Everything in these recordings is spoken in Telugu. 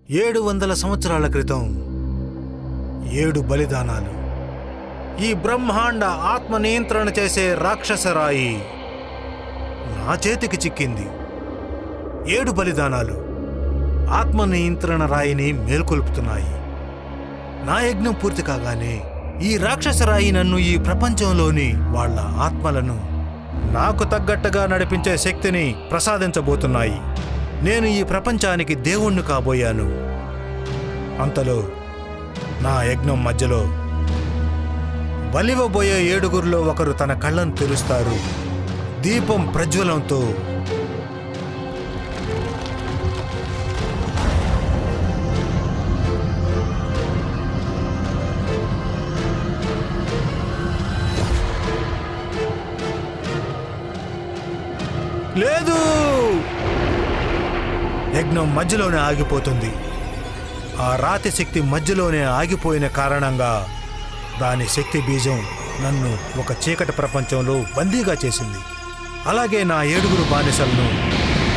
700 సంవత్సరాల క్రితం 7 బలిదానాలు. ఈ బ్రహ్మాండ ఆత్మ నియంత్రణ చేసే రాక్షసరాయి నా చేతికి చిక్కింది. 7 బలిదానాలు ఆత్మ నియంత్రణ రాయిని మేల్కొల్పుతున్నాయి. నా యజ్ఞం పూర్తి కాగానే ఈ రాక్షసరాయి నన్ను ఈ ప్రపంచంలోని వాళ్ళ ఆత్మలను నాకు తగ్గట్టుగా నడిపించే శక్తిని ప్రసాదించబోతున్నాయి. నేను ఈ ప్రపంచానికి దేవుణ్ణి కాబోయాను. అంతలో నా యజ్ఞం మధ్యలో బలివబోయే 7గురిలో ఒకరు తన కళ్ళను తెరుస్తారు. దీపం ప్రజ్వలంతో లేదు, యజ్ఞం మధ్యలోనే ఆగిపోతుంది. ఆ రాతి శక్తి మధ్యలోనే ఆగిపోయిన కారణంగా దాని శక్తి బీజం నన్ను ఒక చీకటి ప్రపంచంలో బందీగా చేసింది. అలాగే నా 7గురు బానిసలను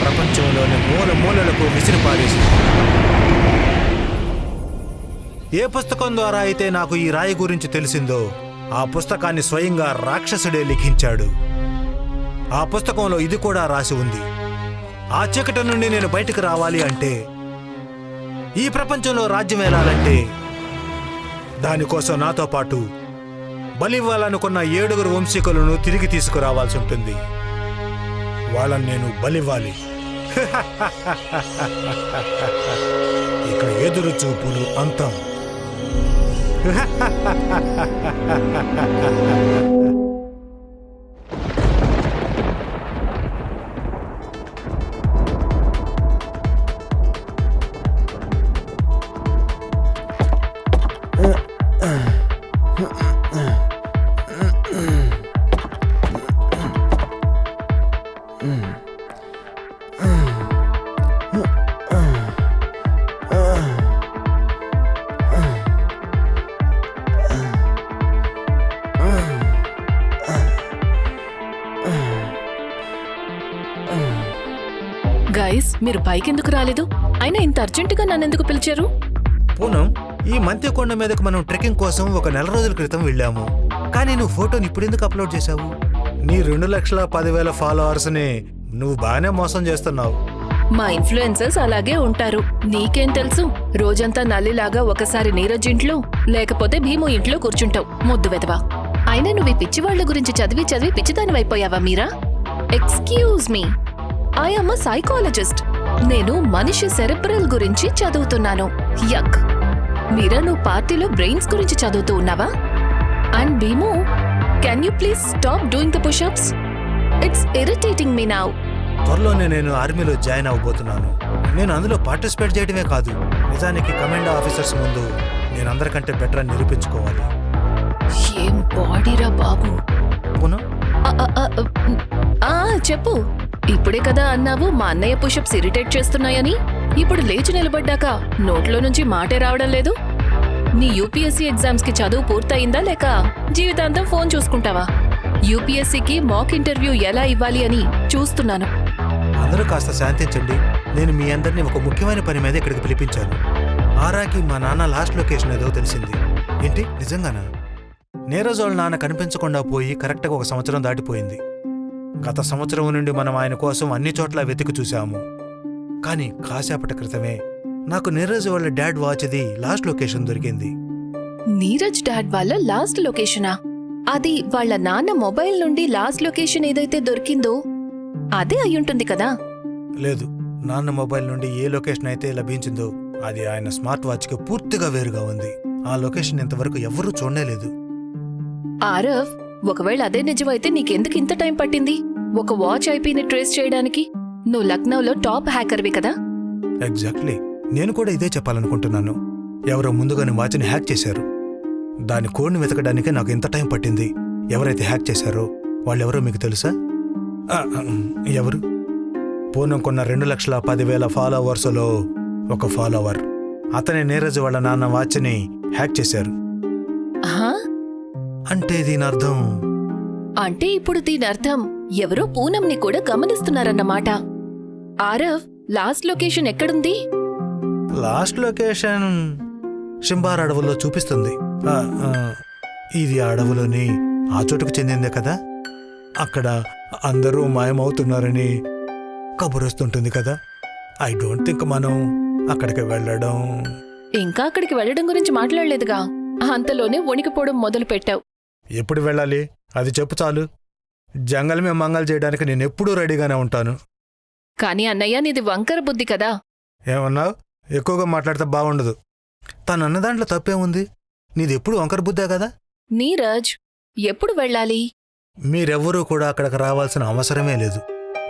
ప్రపంచంలోని మూల మూలలకు విసిరిపారేసింది. ఏ పుస్తకం ద్వారా అయితే నాకు ఈ రాయి గురించి తెలిసిందో ఆ పుస్తకాన్ని స్వయంగా రాక్షసుడే లిఖించాడు. ఆ పుస్తకంలో ఇది కూడా రాసి ఉంది. ఆ చీకటి నుండి నేను బయటకు రావాలి అంటే, ఈ ప్రపంచంలో రాజ్యం ఏలాలంటే, దానికోసం నాతో పాటు బలివ్వాలనుకున్న 7గురు వంశీకులను తిరిగి తీసుకురావాల్సి ఉంటుంది. వాళ్ళని నేను బలివ్వాలి. ఇక ఎదురు చూపులు అంతం. గైస్, మీరు పైకెందుకు రాలేదు? అయినా ఇంత అర్జెంటుగా నన్నెందుకు పిలిచారు? పూనం, ఈ మంత్యకొండ మీదకు మనం ట్రెక్కింగ్ కోసం ఒక 4 రోజుల క్రితం వెళ్ళాము. కానీ నువ్వు ఫోటోని ఇప్పుడెందుకు అప్లోడ్ చేశావు? నీ 2,10,000 ఫాలోవర్స్ని నువ్వు బాగానే మోసం చేస్తున్నావు. మా ఇన్ఫ్లుయెన్సర్స్ అలాగే ఉంటారు. నీకేం తెలుసు? రోజంతా నల్లిలాగా ఒకసారి నీరజ్ ఇంట్లో లేకపోతే భీము ఇంట్లో కూర్చుంటావు. ముద్దు వెదవా. అయినా నువ్వు ఈ పిచ్చివాళ్ల గురించి చదివి చదివి పిచ్చిదానివైపోయావా Meera? Excuse me, I am a psychologist. నేను మనిషి సెరెబ్రల్ గురించి చదువుతున్నాను. యక్. మీరా, నువ్వు పార్టీలో బ్రెయిన్స్ గురించి చదువుతూ ఉన్నావా? And Bheemu, can you please stop doing the pushups? It's irritating me now. త్వరలోనే నేను ఆర్మీలో జాయిన్ అవ్వబోతున్నాను. నేను అందులో పార్టిసిపేట్ చేయడమే కాదు, నిజానికి కమాండో ఆఫీసర్స్ ముందు నేను అందరికంటే బెటర్ అని నిరూపించుకోవాలి. ఏం బాడీరా బాబు. పూనం, చెప్పు. ఇప్పుడే కదా అన్నావు మా అన్నయ్య పుషప్స్ ఇరిటేట్ చేస్తున్నాయని. ఇప్పుడు లేచి నిలబడ్డాక నోట్లో నుంచి మాటే రావడం లేదు. నీ యూపీఎస్సీ ఎగ్జామ్స్ కి చదువు పూర్తయిందా లేక జీవితాంతం ఫోన్ చూసుకుంటావా? యూపీఎస్సీకి మాక్ ఇంటర్వ్యూ ఎలా ఇవ్వాలి అని చూస్తున్నాను. అందరూ కాస్త శాంతించండి. నేను మీ అందరినీ ఒక ముఖ్యమైన పని మీద ఇక్కడికి పిలిపించాను. ఆరాకి మా నాన్న లాస్ట్ లొకేషన్ ఏదో తెలిసింది. ఏంటి, నిజంగానా? నీరజ్ వాళ్ళ నాన్న కనిపించకుండా పోయి కరెక్ట్గా 1 సంవత్సరం దాటిపోయింది. గత సంవత్సరం నుండి మనం ఆయన కోసం అన్ని చోట్ల వెతికి చూశాము. కానీ కాసేపటి క్రితమే నాకు నీరజ్ వాళ్ళ డాడ్ వాచ్ది లాస్ట్ లొకేషన్ దొరికింది. నీరజ్ డాడ్ వాళ్ళ లాస్ట్ లొకేషనా? అది వాళ్ళ నాన్న మొబైల్ నుండి లాస్ట్ లొకేషన్ ఏదైతే దొరికిందో అదే అయ్యుంటుంది కదా? లేదు, నాన్న మొబైల్ నుండి ఏ లొకేషన్ అయితే లభించిందో అది ఆయన స్మార్ట్ వాచ్కి పూర్తిగా వేరుగా ఉంది. ఆ లొకేషన్ ఇంతవరకు ఎవ్వరూ చూడలేదు. ఆరవ్, ఒకవేళ అదే నిజమైతే నీకెందుకు ఇంత టైం పట్టింది ఒక వాచ్ ఐపీని ట్రేస్ చేయడానికి? నువ్వు లక్నోలో టాప్ హ్యాకర్వి కదా? ఎగ్జాక్ట్లీ, నేను కూడా ఇదే చెప్పాలనుకుంటున్నాను. ఎవరో ముందుగానే వాచ్ని హ్యాక్ చేశారు. దాని కోడ్ని వెతకడానికే నాకు ఇంత టైం పట్టింది. ఎవరైతే హ్యాక్ చేశారో వాళ్ళెవరో మీకు తెలుసా? ఎవరు? పూనం కొన్న 2,10,000 ఫాలోవర్స్లో ఒక ఫాలోవర్. అతనే నీరజ్ వాళ్ళ నాన్న వాచ్ని హ్యాక్ చేశారు. అంటే దీని అర్థం? అంటే ఇప్పుడు దీని అర్థం ఎవరో పూనంని కూడా గమనిస్తున్నారన్నమాట. ఆరవ్, లాస్ట్ లొకేషన్ ఎక్కడుంది? లాస్ట్ లొకేషన్ షింబార్ అడవుల్లో చూపిస్తుంది. ఇది ఆ అడవులోని ఆ చోటుకు చెందిందే కదా. అక్కడ అందరూ మాయమవుతున్నారని కబురొస్తుంటుంది కదా. ఐ డోంట్ థింక్ మనం అక్కడికి వెళ్ళడం. ఇంకా అక్కడికి వెళ్ళడం గురించి మాట్లాడలేదుగా, అంతలోనే వణికిపోవడం మొదలు పెట్టావు. ఎప్పుడు వెళ్ళాలి అది చెప్పు చాలు. జంగల్ మేము మంగల్ చేయడానికి నేను ఎప్పుడూ రెడీగానే ఉంటాను. కానీ అన్నయ్య, నీది వంకర బుద్ధి కదా. ఏమన్నావు? ఎక్కువగా మాట్లాడితే బాగుండదు. తను అన్న దాంట్లో తప్పేముంది? నీది ఎప్పుడు వంకర బుద్దే కదా. నీరజ్, ఎప్పుడు వెళ్ళాలి? మీరెవ్వరూ కూడా అక్కడికి రావాల్సిన అవసరమే లేదు.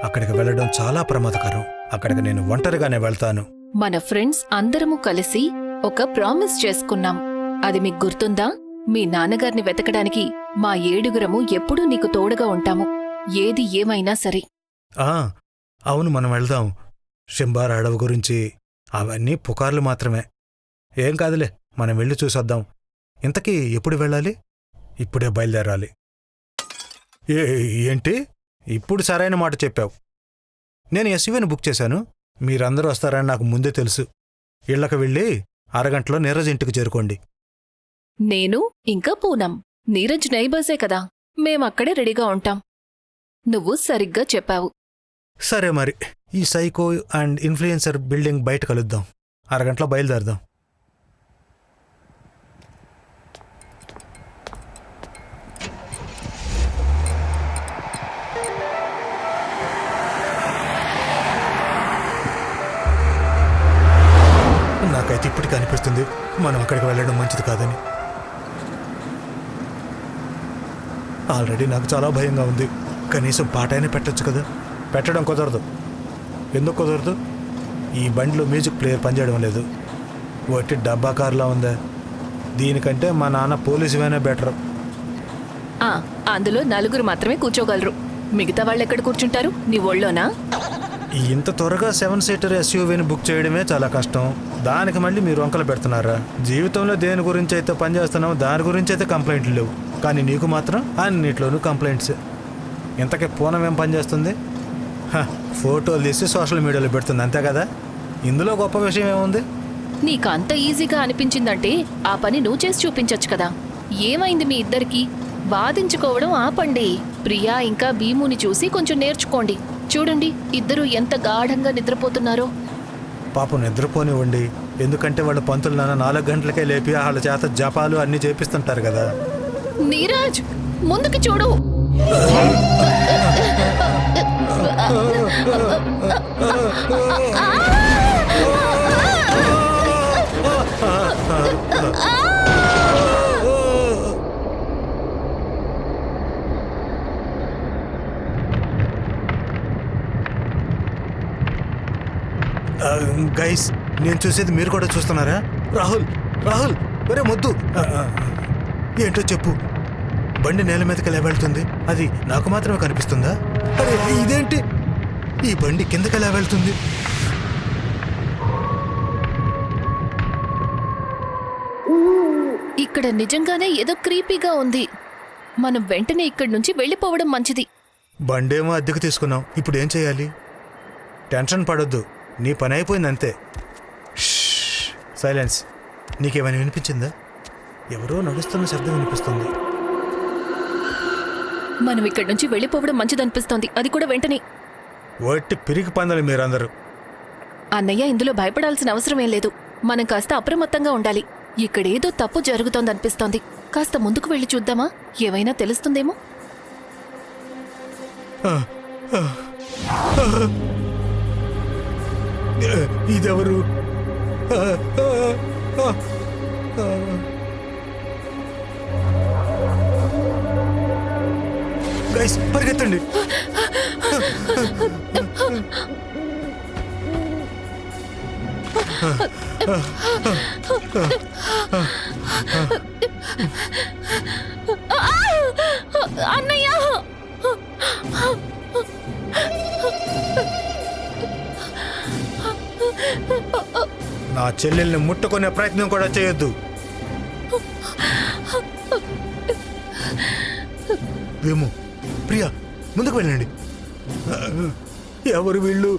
అక్కడికి వెళ్ళడం చాలా ప్రమాదకరం. అక్కడికి నేను ఒంటరిగానే వెళ్తాను. మన ఫ్రెండ్స్ అందరము కలిసి ఒక ప్రామిస్ చేసుకున్నాం. అది మీకు గుర్తుందా? మీ నాన్నగారిని వెతకడానికి మా 7గురము ఎప్పుడూ నీకు తోడుగా ఉంటాము, ఏది ఏమైనా సరే. అవును, మనం వెళ్దాం. షింబార్ అడవి గురించి అవన్నీ పుకార్లు మాత్రమే. ఏం కాదులే, మనం వెళ్ళి చూసొద్దాం. ఇంతకీ ఎప్పుడు వెళ్ళాలి? ఇప్పుడే బయలుదేరాలి. ఏంటి? ఇప్పుడు సరైన మాట చెప్పావు. నేను ఎస్యూవీని బుక్ చేశాను. మీరందరూ వస్తారని నాకు ముందే తెలుసు. ఇళ్లకు వెళ్ళి అరగంటలో నీరజ్ ఇంటికి చేరుకోండి. నేను ఇంకా పూనం, నీరజ్ నైబర్సే కదా, మేమక్కడే రెడీగా ఉంటాం. నువ్వు సరిగ్గా చెప్పావు. సరే మరి, ఈ సైకో అండ్ ఇన్ఫ్లుయెన్సర్ బిల్డింగ్ బయట కలుద్దాం. అరగంటలో బయలుదేరదాం. నాకైతే ఇప్పటికీ అనిపిస్తుంది మనం అక్కడికి వెళ్ళడం మంచిది కాదని. ఆల్రెడీ నాకు చాలా భయంగా ఉంది. కనీసం పాటైనా పెట్టచ్చు కదా. పెట్టడం కుదరదు. ఎందుకు కుదరదు? ఈ బండిలో మ్యూజిక్ ప్లేయర్ పనిచేయడం లేదు. ఒకటి డబ్బా కారులా ఉందా. దీనికంటే మా నాన్న పోలీసు వేనే బెటర్. అందులో 4 మాత్రమే కూర్చోగలరు. మిగతా వాళ్ళెక్కడ కూర్చుంటారు? నీ ఒళ్ళోనా? ఇంత త్వరగా 7 సీటర్ ఎస్యూవీని బుక్ చేయడమే చాలా కష్టం. దానికి మళ్ళీ మీరు వంకలు పెడుతున్నారా? జీవితంలో దేని గురించి అయితే పనిచేస్తున్నావు దాని గురించి అయితే కంప్లైంట్లు లేవు, కానీ నీకు మాత్రం అన్నిట్లోనూ కంప్లైంట్స్. ఇంతకీ పూనం ఏం పనిచేస్తుంది? ఫోటోలు తీసి సోషల్ మీడియాలో పెడుతుంది, అంతే కదా. ఇందులో గొప్ప విషయం ఏముంది? నీకు అంత ఈజీగా అనిపించిందంటే ఆ పని నువ్వు చేసి చూపించొచ్చు కదా. ఏమైంది మీ ఇద్దరికి? వాదించుకోవడం ఆపండి. ప్రియా ఇంకా భీముని చూసి కొంచెం నేర్చుకోండి. చూడండి, ఇద్దరూ ఎంత గాఢంగా నిద్రపోతున్నారో. పాపం నిద్రపోనివ్వండి. ఎందుకంటే వాళ్ళ పంతులు నాన్న 4 గంటలకే లేపి వాళ్ళ చేత జపాలు అన్నీ చేపిస్తుంటారు కదా. నీరజ్, ముందుకు చూడు. గైస్, నేను చూసేది మీరు కూడా చూస్తున్నారా? రాహుల్, రాహుల్, ఒరే మొద్దు, ఏంటో చెప్పు. బండి నేల మీదకి ఎలా వెళ్తుంది? అది నాకు మాత్రమే కనిపిస్తుందా? అరే ఇదేంటి? ఈ బండి కిందకి ఎలా వెళ్తుంది? ఇక్కడ నిజంగానే ఏదో క్రీపీగా ఉంది. మనం వెంటనే ఇక్కడి నుంచి వెళ్ళిపోవడం మంచిది. బండేమో అద్దెకు తీసుకున్నాం. ఇప్పుడు ఏం చేయాలి? టెన్షన్ పడొద్దు, నీ పని అయిపోయిందంతే. సైలెన్స్. నీకేమైనా వినిపించిందా? ఎవరో నడుస్తున్న శబ్దం వినిపిస్తుంది. మనం ఇక్కడి నుంచి వెళ్ళిపోవడం మంచిదనిపిస్తోంది, అది కూడా వెంటనే. ఒట్టి పిరికి పందలు మీరందరూ. అన్నయ్య, ఇందులో భయపడాల్సిన అవసరమేం లేదు. మనం కాస్త అప్రమత్తంగా ఉండాలి. ఇక్కడేదో తప్పు జరుగుతోందనిపిస్తోంది. కాస్త ముందుకు వెళ్ళి చూద్దామా? ఏమైనా తెలుస్తుందేమో. ఇదెవరు? గైస్, పరిగెత్తండి. అన్నయ్య, నా చెల్లెల్ని ముట్టుకునే ప్రయత్నం కూడా చేయొద్దు. వేము, ప్రియా, ముందుకు వెళ్ళండి. ఎవరు వీళ్ళు?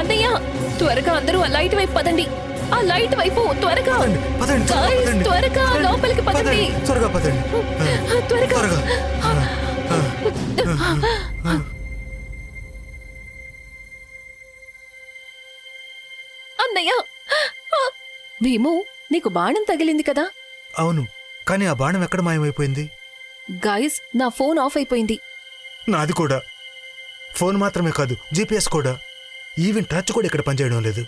అన్నయ్య త్వరగా అందరూ ఆ లైట్ వైపు పదండి. ఆ లైట్ వైపు త్వరగా. పదండి, Guys, పదండి. త్వరగా లోపలికి పదండి. త్వరగా పదండి. త్వరగా. అన్నయ్య, భీము నీకు బాణం తగిలింది కదా? అవును, కానీ ఆ బాణం ఎక్కడ మాయమైపోయింది? గాయస్, నా ఫోన్ ఆఫ్ అయిపోయింది. నాది కూడా. ఫోన్ మాత్రమే కాదు, జీపీఎస్ కూడా. ఈవెన్ టచ్ కూడా ఇక్కడ పనిచేయడం లేదు.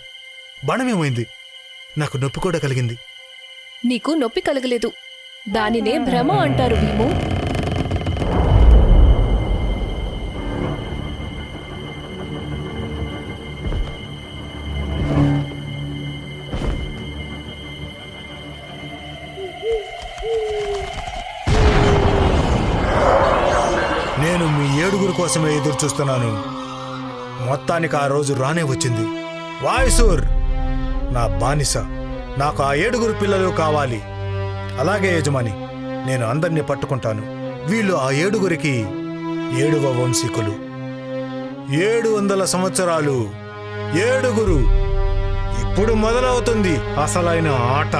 బాణం ఏమైంది? నాకు నొప్పి కూడా కలిగింది. నీకు నొప్పి కలగలేదు. దానినే భ్రమ అంటారు భీము. నేను మీ 7 కోసమే ఎదురు చూస్తున్నాను. మొత్తానికి ఆ రోజు రానే వచ్చింది. వాయుసూర్ నా బానిస. నాకు ఆ 7 పిల్లలు కావాలి. అలాగే యజమాని, నేను అందరినీ పట్టుకుంటాను. వీళ్ళు ఆ 7కి 7వ వంశీకులు. 700 సంవత్సరాలు 7. ఇప్పుడు మొదలవుతుంది అసలైన ఆట.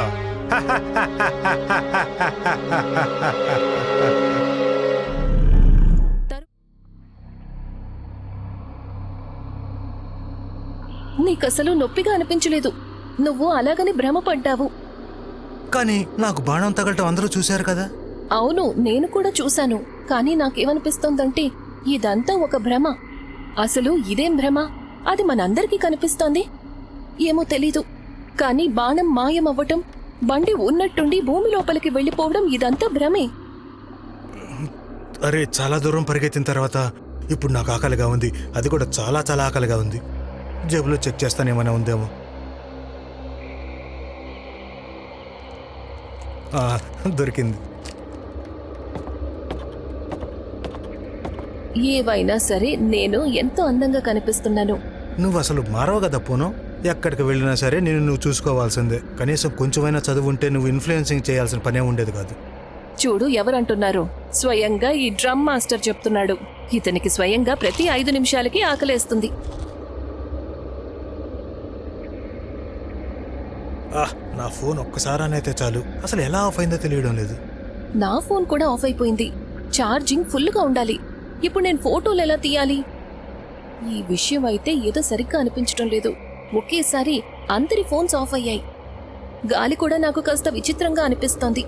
నీకసలు నొప్పిగా అనిపించలేదు. నువ్వు అలాగని భ్రమపడ్డావు. కానీ నాకు బాణం తగలటం అందరూ చూశారు కదా. అవును, నేను కూడా చూశాను. కానీ నాకేమనిపిస్తోందంటే ఇదంతా ఒక భ్రమ. అసలు ఇదేం భ్రమ? అది మనందరికీ కనిపిస్తోంది. ఏమో తెలీదు, కానీ బాణం మాయమవ్వటం, బండి ఉన్నట్టుండి భూమి లోపలికి వెళ్ళిపోవడం ఇదంతా భ్రమే. అరే, చాలా దూరం పరిగెత్తిన తర్వాత ఇప్పుడు నాకు ఆకలిగా ఉంది. అది కూడా చాలా చాలా ఆకలిగా ఉంది. జేబులో చెక్ చేస్తానేమైనా ఉందేమో. దొరికింది. ఏవైనా సరే నేను ఎంతో అందంగా కనిపిస్తున్నాను. నువ్వు అసలు మారవు కదా పూనం. ఎక్కడికి వెళ్ళినా సరే నేను నువ్వు చూసుకోవాల్సిందే. కనీసం కొంచెమైనా చదువు ఉంటే నువ్వు ఇన్ఫ్లుయెన్సింగ్ చేయాల్సిన పనే ఉండేది కాదు. చూడు, ఎవరంటున్నారు? స్వయంగా ఈ డ్రమ్ మాస్టర్ చెప్తున్నాడు. ఇతనికి స్వయంగా ప్రతి 5 నిమిషాలకి ఆకలేస్తుంది. నా ఫోన్ ఒక్కసారనైతే చాలు. అసలు ఎలా ఆఫ్ అయిందో తెలియడం లేదు. నా ఫోన్ కూడా ఆఫ్ అయిపోయింది. ఛార్జింగ్ ఫుల్గా ఉండాలి. ఇప్పుడు నేను ఫోటోలు ఎలా తీయాలి? ఈ విషయం అయితే ఏదో సరిగ్గా అనిపించడం లేదు. ఒకేసారి అందరి ఫోన్స్ ఆఫ్ అయ్యాయి. గాలి కూడా నాకు కాస్త విచిత్రంగా అనిపిస్తోంది.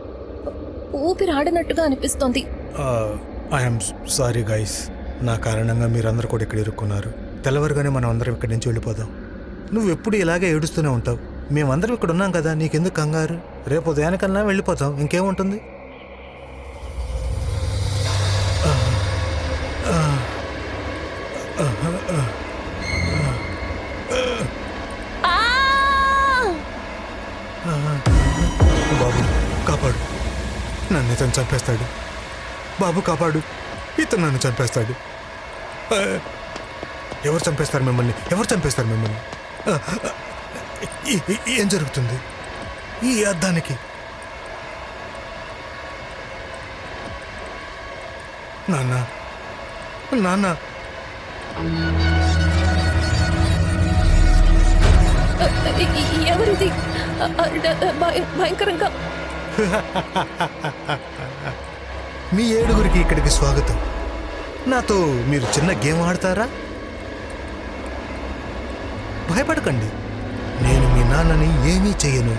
ఊపిరాడనట్టుగా అనిపిస్తోంది. I'm sorry guys. నా కారణంగా మీరందరూ కూడా ఇక్కడ ఇరుక్కున్నారు. తెల్లవారుగానే మనం అందరం ఇక్కడి నుంచి వెళ్ళిపోదాం. నువ్వు ఎప్పుడు ఇలాగే ఏడుస్తూనే ఉంటావు. మేమందరం ఇక్కడ ఉన్నాం కదా, నీకెందుకు కంగారు? రేపు ఉదయానికన్నా వెళ్ళిపోతాం, ఇంకేముంటుంది. బాబు కాపాడు, నన్ను ఇతను చంపేస్తాడు. బాబు కాపాడు, ఇతను నన్ను చంపేస్తాడు. ఎవరు చంపేస్తారు మిమ్మల్ని? ఎవరు చంపేస్తారు మిమ్మల్ని? ఏం జరుగుతుంది ఈ అద్దానికి? నాన్న, నాన్న, ఎవరిది? భయంకరంగా. మీ 7 ఇక్కడికి స్వాగతం. నాతో మీరు చిన్న గేమ్ ఆడతారా? భయపడకండి, నేను మీ నాన్నని ఏమీ చెయ్యను.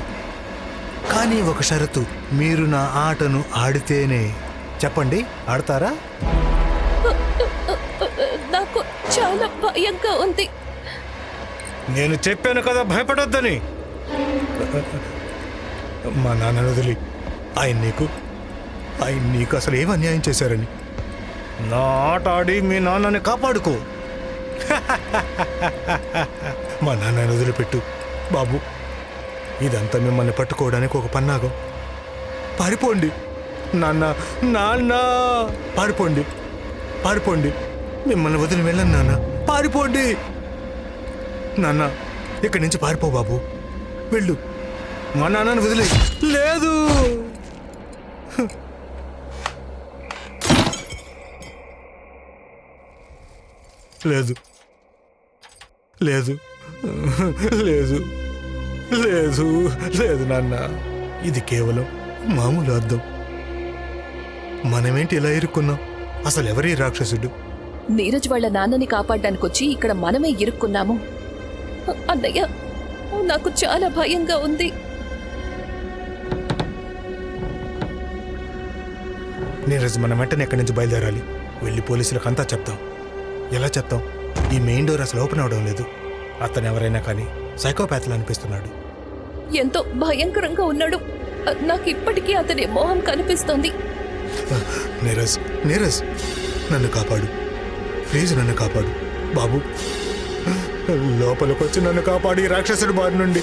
కానీ ఒక షరతు, మీరు నా ఆటను ఆడితేనే. చెప్పండి, ఆడతారా? నాకు చాలా భయంగా ఉంది. నేను చెప్పాను కదా భయపడొద్దని. మా నాన్నను వదిలి ఆయన నీకు అసలు ఏం అన్యాయం చేశారని. నా ఆట ఆడి మీ నాన్నని కాపాడుకో. మా నాన్నని వదిలిపెట్టు బాబు. ఇదంతా మిమ్మల్ని పట్టుకోవడానికి ఒక పన్నాగం. పారిపోండి నాన్న, నాన్న, పారిపోండి, పారిపోండి. మిమ్మల్ని వదిలి వెళ్ళను నాన్న, పారిపోండి నాన్న. ఇక్కడి నుంచి పారిపో బాబు, వెళ్ళు. మా నాన్నను వదిలే. లేదు, లేదు, లేదు, లేదు లేదు లేదు నాన్న, ఇది కేవలం మామూలు అర్థం. మనమేంటి ఇలా ఇరుక్కున్నాం? అసలు ఎవరి రాక్షసుడు? నీరజ్ వాళ్ళ నాన్నని కాపాడడానికొచ్చి ఇక్కడ మనమే ఇరుక్కున్నాము. అన్నయ్య, నాకు చాలా భయంగా ఉంది. నీరజ్, మనం వెంటనే ఎక్కడి నుంచి బయలుదేరాలి. వెళ్ళి పోలీసులకు అంతా చెప్తాం. ఎలా చెప్తాం? ఈ మెయిన్ డోర్ అసలు ఓపెన్ అవడం లేదు. అతను ఎవరైనా కానీ సైకోపాత్లా అనిపిస్తున్నాడు. ఎంతో భయంకరంగా ఉన్నాడు. నాకు ఇప్పటికీ అతని మోహం కనిపిస్తోంది. నీరజ్, నీరజ్, నన్ను కాపాడు ప్లీజ్, నన్ను కాపాడు బాబు. లోపలికి వచ్చి నన్ను కాపాడు ఈ రాక్షసుడి బారి నుండి.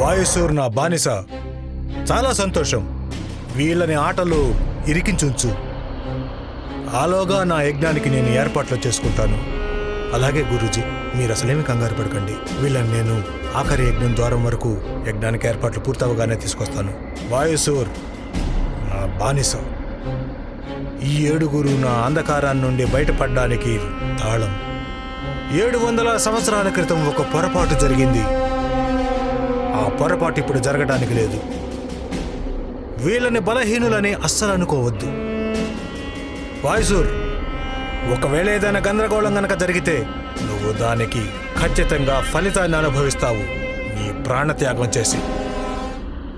వాయుసూర్ నా బానిస, చాలా సంతోషం. వీళ్ళని ఆటలు ఇరికించుంచు. ఆలోగా నా యజ్ఞానికి నేను ఏర్పాట్లు చేసుకుంటాను. అలాగే గురూజీ, మీరు అసలేమి కంగారు పడకండి. వీళ్ళని నేను ఆఖరి యజ్ఞం ద్వారం వరకు యజ్ఞానికి ఏర్పాట్లు పూర్తవగానే తీసుకొస్తాను. వాయుసూర్ నా బానిస. ఈ 7 నా అంధకారాన్ని నుండి బయటపడడానికి తాళం. 700 సంవత్సరాల క్రితం ఒక పొరపాటు జరిగింది. ఆ పొరపాటు ఇప్పుడు జరగడానికి లేదు. వీళ్ళని బలహీనులని అస్సలు అనుకోవద్దు. వాయుసూర్, ఒకవేళ ఏదైనా గందరగోళం గనక జరిగితే నువ్వు దానికి ఖచ్చితంగా ఫలితాన్ని అనుభవిస్తావు, నీ ప్రాణత్యాగం చేసి.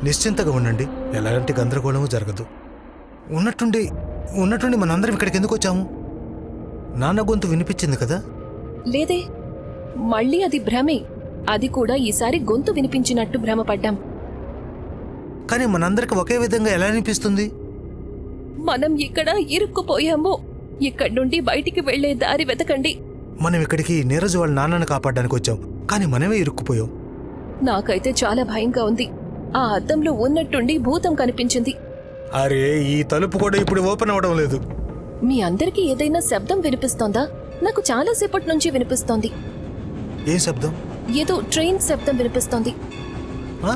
నిశ్చింతగా ఉండండి, ఎలాంటి గందరగోళము జరగదు. ఉన్నట్టుండి మనందరం ఇక్కడికి ఎందుకు వచ్చాము? నాన్న గొంతు వినిపించింది కదా? లేదే, మళ్ళీ అది భ్రమే. అది కూడా ఈసారి గొంతు వినిపించినట్టు భ్రమపడ్డాం. కానీ మనందరికి ఒకే విధంగా ఎలా అనిపిస్తుంది? మనం ఇక్కడ ఇరుక్కుపోయాము. ఇక్కడి నుండి బయటికి వెళ్లే దారి వెతకండి. మనం ఇక్కడికి నీరజ్ వాళ్ళ నాన్నను కాపాడడానికి వచ్చాం, కానీ మనమే ఇరుక్కుపోయాం. నాకైతే చాలా భయంగా ఉంది. ఆ అద్దంలో ఉన్నట్టుండి భూతం కనిపించింది. అరే, ఈ తలుపు కూడా ఇప్పుడు ఓపెన్ అవడం లేదు. మీ అందరికీ ఏదైనా శబ్దం వినిపిస్తోందా? నాకు చాలా సేపటి నుంచి వినిపిస్తోంది. ఏం శబ్దం? ఏదో ట్రైన్ శబ్దం వినిపిస్తోంది. ఆ?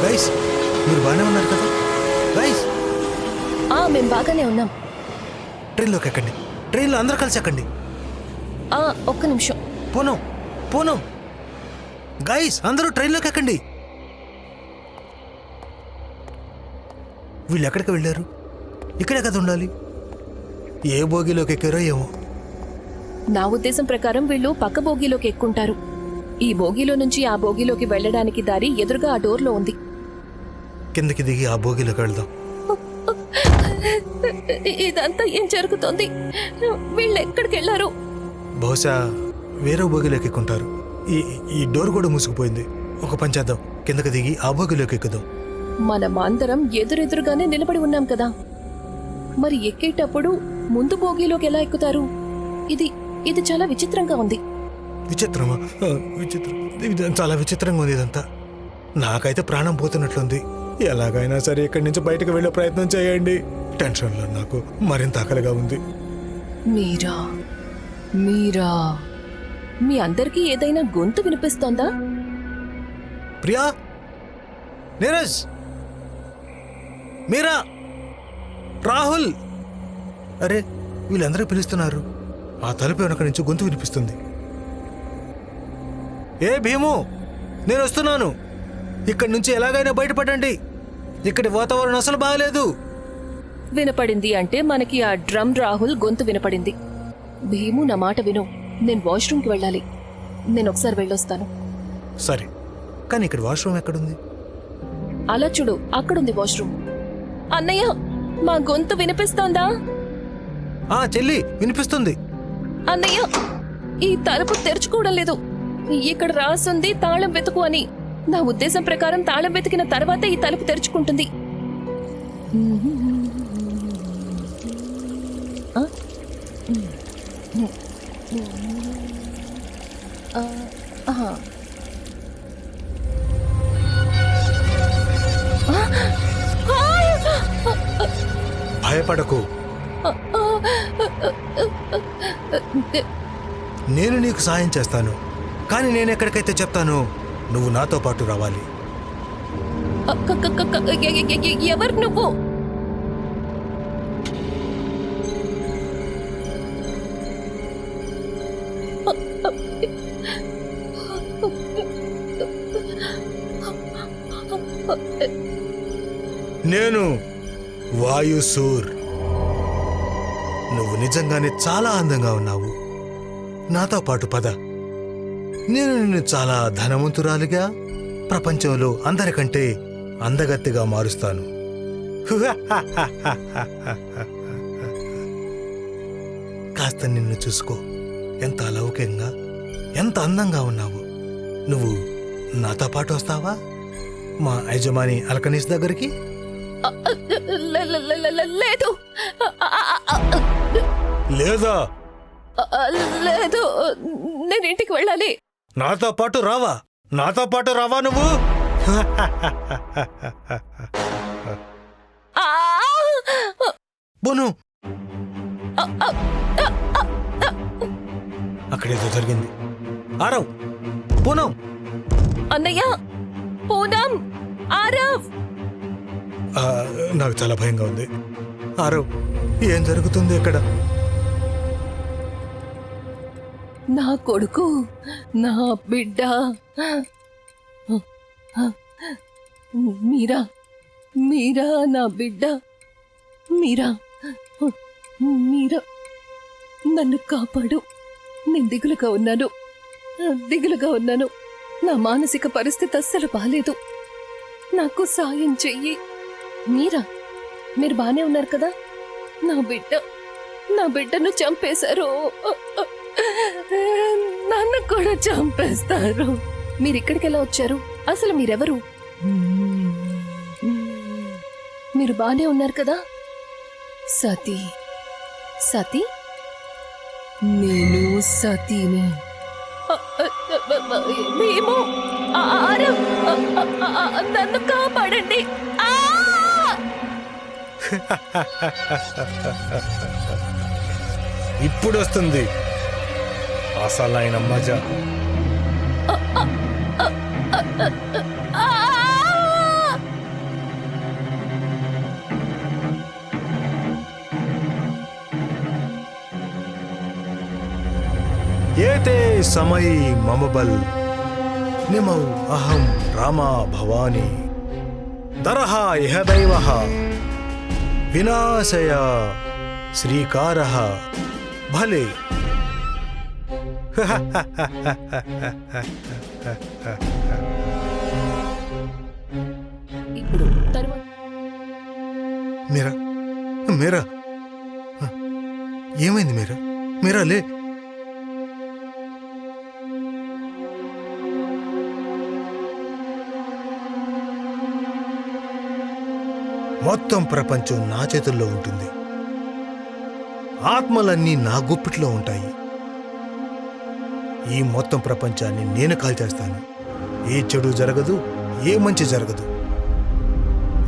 గైస్, మీరు బాగానే ఉన్నారు కదా? గైస్, మేం బాగానే ఉన్నాం. ట్రైన్లోకి ఎక్కండి. ట్రైన్లో అందరూ కలిసి ఎక్కండి. ఒక్క నిమిషం. పూనం గైస్, అందరూ ట్రైన్లోకి ఎక్కండి. వీళ్ళు ఎక్కడికి వెళ్ళారు? ఇక్కడే కదా ఉండాలి. ఏ బోగిలోకి ఎక్కారో ఏమో. నా ఉద్దేశం ప్రకారం వీళ్ళు పక్క బోగీలోకి ఎక్కుంటారు. ఈ బోగీలో నుంచి ఆ బోగీలోకి వెళ్ళడానికి దారి ఎదురుగా ఆ డోర్లో ఉంది. కిందకి దిగి ఆ బోగిలోకి వెళ్దాం. ఇదంతా ఏం జరుగుతోంది? వీళ్ళు ఎక్కడికి వెళ్ళారు? బహుశా వేరే బోగిలోకి ఎక్కుంటారు. ఈ డోర్ కూడా మూసుకుపోయింది. ఒక పని చేద్దాం, కిందకి దిగి ఆ బోగిలోకి ఎక్కుదాం. మనం అందరం ఎదురెదురుగానే నిలబడి ఉన్నాం కదా, మరి ఎక్కేటప్పుడు ముందు బోగీలోకి ఎలా ఎక్కుతారు? ఇది చాలా విచిత్రంగా ఉంది. విచిత్రమా? విచిత్రం, చాలా విచిత్రంగా ఉంది ఇదంతా. నాకైతే ప్రాణం పోతున్నట్లుంది. ఎలాగైనా సరే ఇక్కడి నుంచి బయటకు వెళ్ళే ప్రయత్నం చేయండి. టెన్షన్లో నాకు మరింత ఆకలిగా ఉంది. మీరా మీ అందరికీ ఏదైనా గొంతు వినిపిస్తోందా? ప్రియా, నీరజ్, మీరా, రాహుల్. అరే, వీళ్ళందరూ పిలుస్తున్నారు. ఆ తలుపు వెనక నుంచి గొంతు వినిపిస్తుంది. ఏ భీము, నేను వస్తున్నాను. ఇక్కడి నుంచి ఎలాగైనా బయటపడండి. ఇక్కడి వాతావరణం అసలు బాగలేదు. వినపడింది అంటే మనకి ఆ డ్రమ్ రాహుల్ గొంతు వినపడింది. భీము, నా మాట విను. నేను వాష్రూమ్కి వెళ్ళాలి. నేను ఒకసారి వెళ్ళొస్తాను. సరే, కానీ ఇక్కడ వాష్రూమ్ ఎక్కడుంది? అలా చూడు, అక్కడుంది వాష్రూమ్. అన్నయ్య, మా గొంతు వినిపిస్తోందా? చెల్లి, వినిపిస్తుంది. అన్నయ్య, ఈ తలుపు తెరుచుకోవడం లేదు. ఇక్కడ రాసుంది తాళం వెతుకు అని. నా ఉద్దేశం ప్రకారం తాళం వెతికిన తర్వాతే ఈ తలుపు తెరుచుకుంటుంది. భయపడకు. నేను నీకు సాయం చేస్తాను, కానీ నేను ఎక్కడికైతే చెప్తానో నువ్వు నాతో పాటు రావాలి. ఎవరు నువ్వు? నేను వాయుసూర్. నువ్వు నిజంగానే చాలా అందంగా ఉన్నావు. నాతో పాటు పద. నేను నిన్ను చాలా ధనవంతురాలిగా, ప్రపంచంలో అందరికంటే అందగత్తిగా మారుస్తాను. కాస్త నిన్ను చూసుకో. ఎంత అలౌకికంగా, ఎంత అందంగా ఉన్నావు. నువ్వు నాతో పాటు వస్తావా మా యజమాని అల్కనీస్ దగ్గరికి? లేదు. లేదా? లేదు, నేను ఇంటికి వెళ్ళాలి. నాతో పాటు రావా? నాతో పాటు రావా నువ్వు? బోను, అక్కడేదో జరిగింది. ఆరవ్, పూనం. అన్నయ్య, పూనం, ఆరవ్. నాకు చాలా భయంగా ఉంది. ఆరవ్, ఏం జరుగుతుంది ఇక్కడ? నా కొడుకు, నా బిడ్డ మీరా, మీరా నా బిడ్డ, మీరా, మీరా నన్ను కాపాడు. నేను దిగులుగా ఉన్నాను. నా మానసిక పరిస్థితి అస్సలు బాలేదు. నాకు సాయం చెయ్యి. మీరా, మీరు బానే ఉన్నారు కదా? నా బిడ్డను చంపేశారు. నన్ను కూడా చంపేస్తారు. మీరిక్కడికి ఎలా వచ్చారు? అసలు మీరెవరు? మీరు బానే ఉన్నారు కదా? సతీ, నేను సతీని. మేము నన్ను కాపాడండి. ఇప్పుడు వస్తుంది అసలైన మజా. ఏతే సమయీ మమబల్ నిమౌ అహం రామా భవాని దరహ ఇహ దైవః వినాశయ శ్రీకారః భలే. ఇప్పుడు తర్వాత మీరా, మీరా, ఏమైంది మీరా? మీరా లే. మొత్తం ప్రపంచం నా చేతుల్లో ఉంటుంది. ఆత్మలన్నీ నా గుప్పిట్లో ఉంటాయి. ఈ మొత్తం ప్రపంచాన్ని నేను కాల్చేస్తాను. ఏ చెడు జరగదు, ఏ మంచి జరగదు.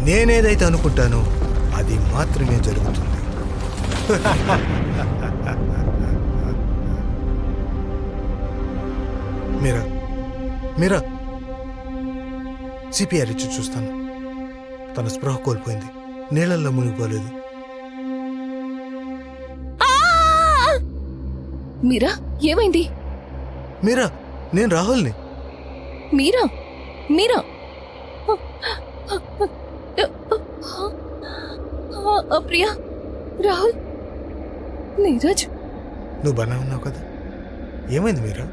నేనేదైతే అనుకుంటానో అది మాత్రమే జరుగుతుంది. మీరా, మీరా, సిపిఆర్ ఇచ్చి చూస్తాను. తన స్పృహ కోల్పోయింది. నీళ్ళల్లో మునిగిపోలేదు. మీరా, ఏమైంది? మీరా, నేను రాహుల్ని. మీరా, ప్రియా, రాహుల్, నీరజ్. నువ్వు బాగా ఉన్నావు కదా? ఏమైంది మీరా?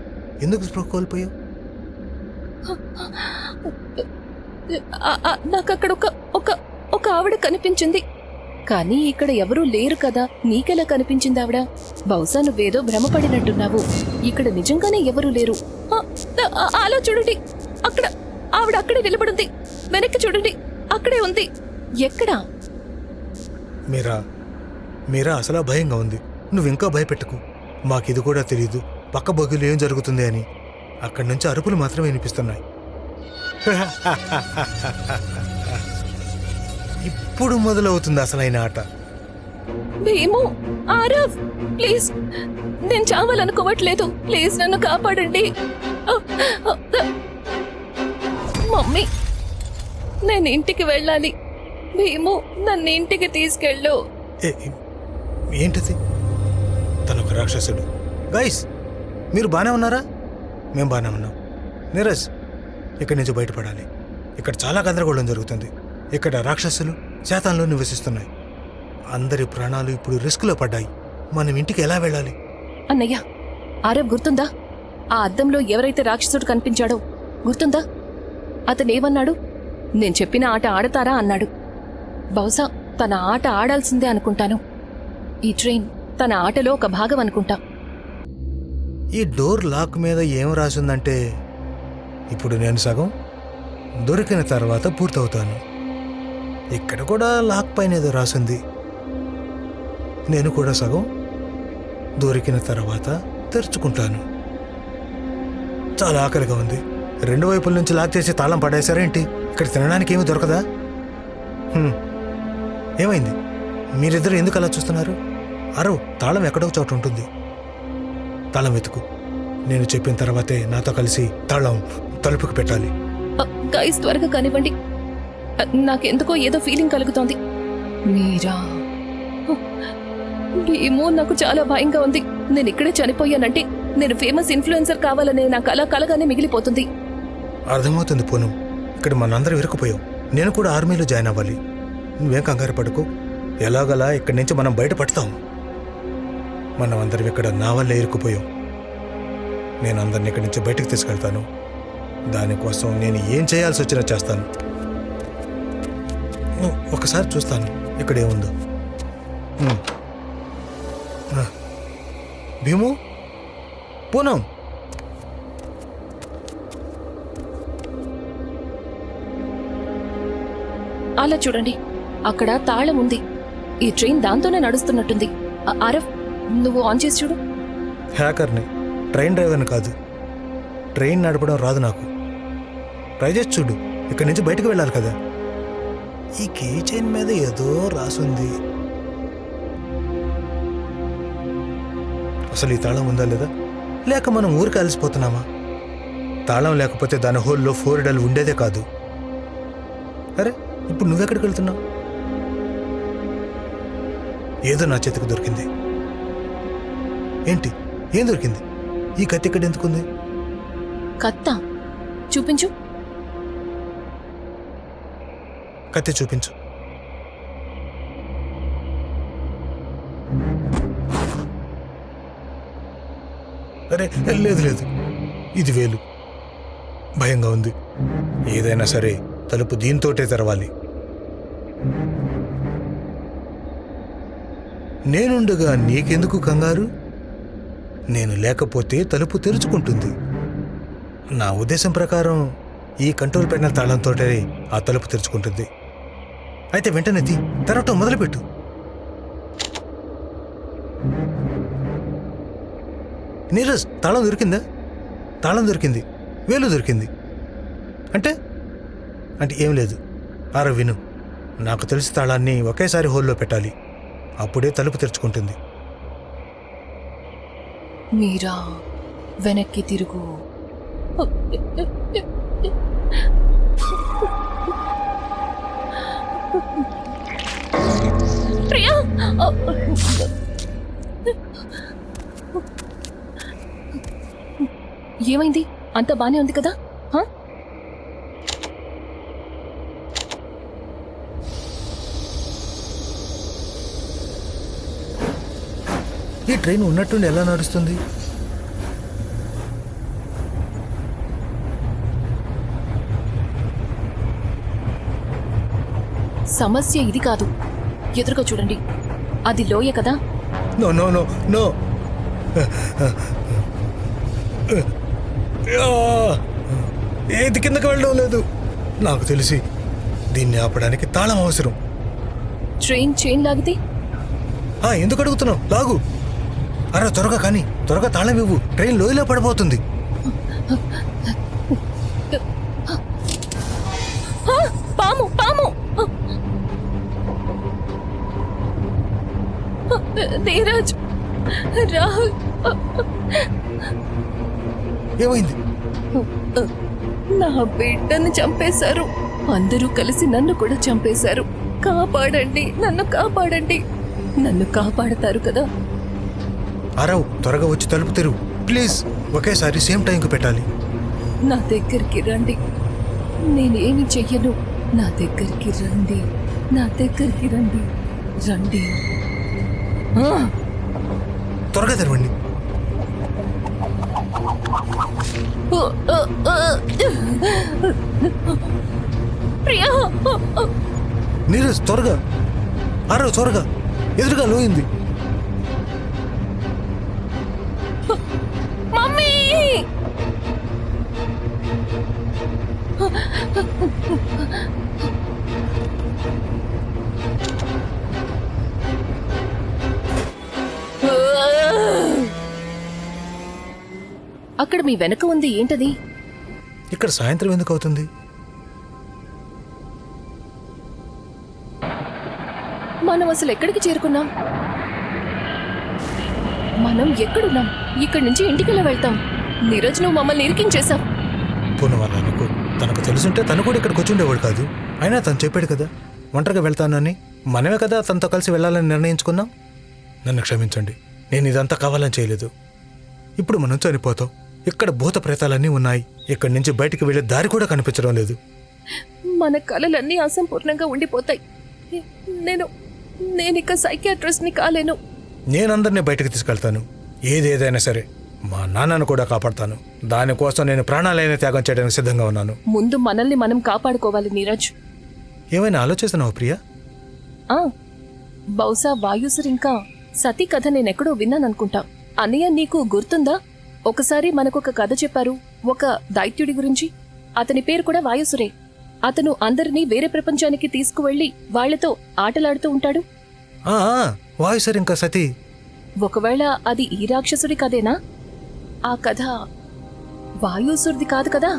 ఎందుకు స్పృహ కోల్పోయావు? నాకక్కడ ఒక ఆవిడ కనిపించింది, కానీ ఇక్కడ ఎవరూ లేరు కదా. నీకెలా కనిపించింది ఆవిడ? బహుశా నువ్వేదో భ్రమపడినట్టున్నావు. ఇక్కడ నిజంగానే ఎవరూ లేరు. అలా చూడండి, అక్కడ ఆవిడ అక్కడే నిలబడింది. వెనక్కి చూడండి, అక్కడే ఉంది. ఎక్కడా? మీరా అసలు భయంగా ఉంది. నువ్వింకా భయపెట్టుకు. మాకిది కూడా తెలీదు పక్క బొగ్గులు ఏం జరుగుతుంది అని. అక్కడి నుంచి అరుపులు మాత్రమే వినిపిస్తున్నాయి. ఇప్పుడు మొదలవుతుంది అసలైన ఆట. భీము, ఆరవ్, ప్లీజ్, నేను చావాలనుకోవట్లేదు. ప్లీజ్ నన్ను కాపాడండి. మమ్మీ, నేను ఇంటికి వెళ్ళాలి. భీము, నన్ను ఇంటికి తీసుకెళ్ళు. ఏంటిది? తనొక రాక్షసుడు. గైస్, మీరు బాగానే ఉన్నారా? మేము బాగానే ఉన్నాం. నీరజ్, ఇక్కడి నుంచి బయటపడాలి. ఇక్కడ చాలా గందరగోళం జరుగుతుంది. ఇక్కడ రాక్షసులు శాతాల్లో నివసిస్తున్నాయి. అందరి ప్రాణాలు ఇప్పుడు రిస్క్లో పడ్డాయి. మనం ఇంటికి ఎలా వెళ్ళాలి? అన్నయ్య, ఆరవ్ గుర్తుందా? ఆ అద్దంలో ఎవరైతే రాక్షసుడు కనిపించాడో గుర్తుందా? అతనేమన్నాడు? నేను చెప్పిన ఆట ఆడతారా అన్నాడు. బహుశా తన ఆట ఆడాల్సిందే అనుకుంటాను. ఈ ట్రైన్ తన ఆటలో ఒక భాగం అనుకుంటా. ఈ డోర్ లాక్ మీద ఏం రాసిందంటే, ఇప్పుడు నేను సగం, దొరికిన తర్వాత పూర్తవుతాను. ఇక్కడ కూడా లాక్ పైన ఏదో రాసింది. నేను కూడా సగం, దొరికిన తర్వాత తెరుచుకుంటాను. చాలా ఆకలిగా ఉంది. రెండు వైపుల నుంచి లాక్ చేసి తాళం పడేశారేంటి? ఇక్కడ తినడానికి ఏమీ దొరకదా? ఏమైంది? మీరిద్దరు ఎందుకు అలా చూస్తున్నారు? అరవ్, తాళం ఎక్కడో చోట ఉంటుంది. తాళం వెతుకు. నేను చెప్పిన తర్వాతే నాతో కలిసి తాళం తలుపుకి పెట్టాలి. గైస్, త్వరగా కానివ్వండి. నాకెందుకో ఏదో ఫీలింగ్ కలుగుతోంది. మీరా? ఏమో, నాకు చాలా భయంగా ఉంది. నేను ఇక్కడే చనిపోయానంటే నేను ఫేమస్ ఇన్ఫ్లుయెన్సర్ కావాలనే నా కలగానే మిగిలిపోతుంది. అర్థమవుతుంది పూనం. ఇక్కడ మనందరం ఇరుక్కుపోయాం. నేను కూడా ఆర్మీలో జాయిన్ అవ్వాలి. నువ్వేం కంగారు పడుకో. ఎలాగలా ఇక్కడి నుంచి మనం బయటపడతాం. మనం అందరం ఇక్కడ నా వల్లే ఇరుక్కుపోయాం. నేను అందరిని ఇక్కడి నుంచి బయటకు తీసుకెళ్తాను. దానికోసం నేను ఏం చేయాల్సి వచ్చినా చేస్తాను. ఒకసారి చూస్తాను ఇక్కడ ఏముందో. భీము, పూనం, అలా చూడండి, అక్కడ తాళం ఉంది. ఈ ట్రైన్ దాంతోనే నడుస్తున్నట్టుంది. ఆరవ్, నువ్వు ఆన్ చేసి చూడు. హ్యాకర్ని, ట్రైన్ డ్రైవర్ని కాదు. ట్రైన్ నడపడం రాదు నాకు. ట్రై చేసి చూడు. ఇక్కడి నుంచి బయటకు వెళ్ళాలి కదా. ఈ కీ చైన్ మీద ఏదో రాసుంది. అసలు ఈ తాళం ఉందా లేదా? లేక మనం ఊరికి అలసిపోతున్నామా? తాళం లేకపోతే దాని హోల్లో 4 డల్ ఉండేదే కాదు. అరే, ఇప్పుడు నువ్వెక్కడికి వెళ్తున్నావు? ఏదో నా చేతికి దొరికింది. ఏంటి? ఏం దొరికింది? ఈ కత్తి ఇక్కడ ఎందుకుంది? కత్త చూపించు. కత్తి చూపించు. అరే, లేదు లేదు, ఇది వేలు. భయంగా ఉంది. ఏదైనా సరే తలుపు దీంతోటే తెరవాలి. నేనుండగా నీకెందుకు కంగారు? నేను లేకపోతే తలుపు తెరుచుకుంటుంది. నా ఉద్దేశం ప్రకారం ఈ కంట్రోల్ ప్యానెల్ తాళంతోటే ఆ తలుపు తెరుచుకుంటుంది. అయితే వెంటనే తెరవటం మొదలుపెట్టు. నీరజ్, తాళం దొరికిందా? తాళం దొరికింది, వేలు దొరికింది. అంటే అంటే ఏం లేదు. ఆరవ్, విను. నాకు తెలిసి తాళాన్ని ఒకేసారి హోల్లో పెట్టాలి. అప్పుడే తలుపు తెరుచుకుంటుంది. మీరా, వెనక్కి తిరుగు. ప్రియా, ఏమైంది? అంత బానే ఉంది కదా? ఈ ట్రైన్ ఉన్నట్టుండి ఎలా నడుస్తుంది? సమస్య ఇది కాదు. ఎదురుగా చూడండి, అది లోయ కదా? No no no no. ఏది కిందకి వెళ్ళడం లేదు. నాకు తెలిసి దీన్ని ఆపడానికి తాళం అవసరం. ట్రైన్ చైన్ లాగితే? ఎందుకు అడుగుతున్నావు? లాగు. అరే, త్వరగా కానీ, త్వరగా తాళం ఇవ్వు. ట్రైన్ లోయలో పడిపోతుంది. పాము, పాము. నీరజ్, రాహుల్, ఏమైంది? నా బిడ్డను చంపేశారు. అందరూ కలిసి నన్ను కూడా చంపేశారు. కాపాడండి, నన్ను కాపాడండి. నన్ను కాపాడతారు కదా? అరవ్, త్వరగా వచ్చి తలుపు తెరువు ప్లీజ్. ఒకేసారి సేమ్ టైంకి పెట్టాలి. నా దగ్గరికి రండి, నేనేమి చెయ్యను. నా దగ్గరికి రండి, నా దగ్గరికి రండి, రండి. త్వరగా తెరవండి. ప్రియా, నీరజ్ త్వరగా. అరవ్ త్వరగా, ఎదురుగా లోయింది. మమ్మీ! అక్కడ మీ వెనక ఉంది ఏంటది? ఇక్కడ సాయంత్రం ఎందుకు అవుతుంది? మనం అసలు ఎక్కడికి చేరుకున్నాం? మనం ఎక్కడున్నాం? ఇక్కడి నుంచి ఇంటికెలా వెళ్తాం? నీరజ్, నువ్వు మమ్మల్ని ఇరికించేశావు. పూర్ణవాళ్ళకు తనకు తెలుసుంటే తను కూడా ఇక్కడికి వచ్చి ఉండేవాడు కాదు. అయినా తను చెప్పాడు కదా ఒంటరిగా వెళ్తానని. మనమే కదా తనతో కలిసి వెళ్ళాలని నిర్ణయించుకున్నాం. నన్ను క్షమించండి, నేను ఇదంతా కావాలని చేయలేదు. ఇప్పుడు మనం చనిపోతాం. ఇక్కడ భూత ప్రేతాలన్నీ ఉన్నాయి. ఇక్కడి నుంచి బయటికి వెళ్ళే దారి కూడా కనిపించడం లేదు. మన కలలన్నీ అసంపూర్ణంగా ఉండిపోతాయి. నేనిక సైకియాట్రిస్ట్ని కాలేను. నేనందరినీ బయటకు తీసుకెళ్తాను, ఏదేదైనా సరే. మా నాన్నను కూడా కాపాడతాను. దానికోసం నేను ప్రాణాలైన త్యాగం చేయడానికి సిద్ధంగా ఉన్నాను. ముందు మనల్ని మనం కాపాడుకోవాలి నీరజ్. ఏమైనా ఆలోచిస్తున్నావు ప్రియా? బహుశా వాయుసుర్ ఇంకా సతీ కథ నేనెక్కడో విన్నాననుకుంటా. అన్నయ్య, నీకు గుర్తుందా? ఒకసారి మనకొక కథ చెప్పారు, ఒక దైత్యుడి గురించి. అతని పేరు కూడా వాయుసురే. అతను అందరినీ వేరే ప్రపంచానికి తీసుకువెళ్లి వాళ్లతో ఆటలాడుతూ ఉంటాడు. వాయుసర్ ఇంకా సతీ. ఒకవేళ అది ఈ రాక్షసుడి కథేనా? ఆ కథ వాయుసుర్ది కాదు కదా?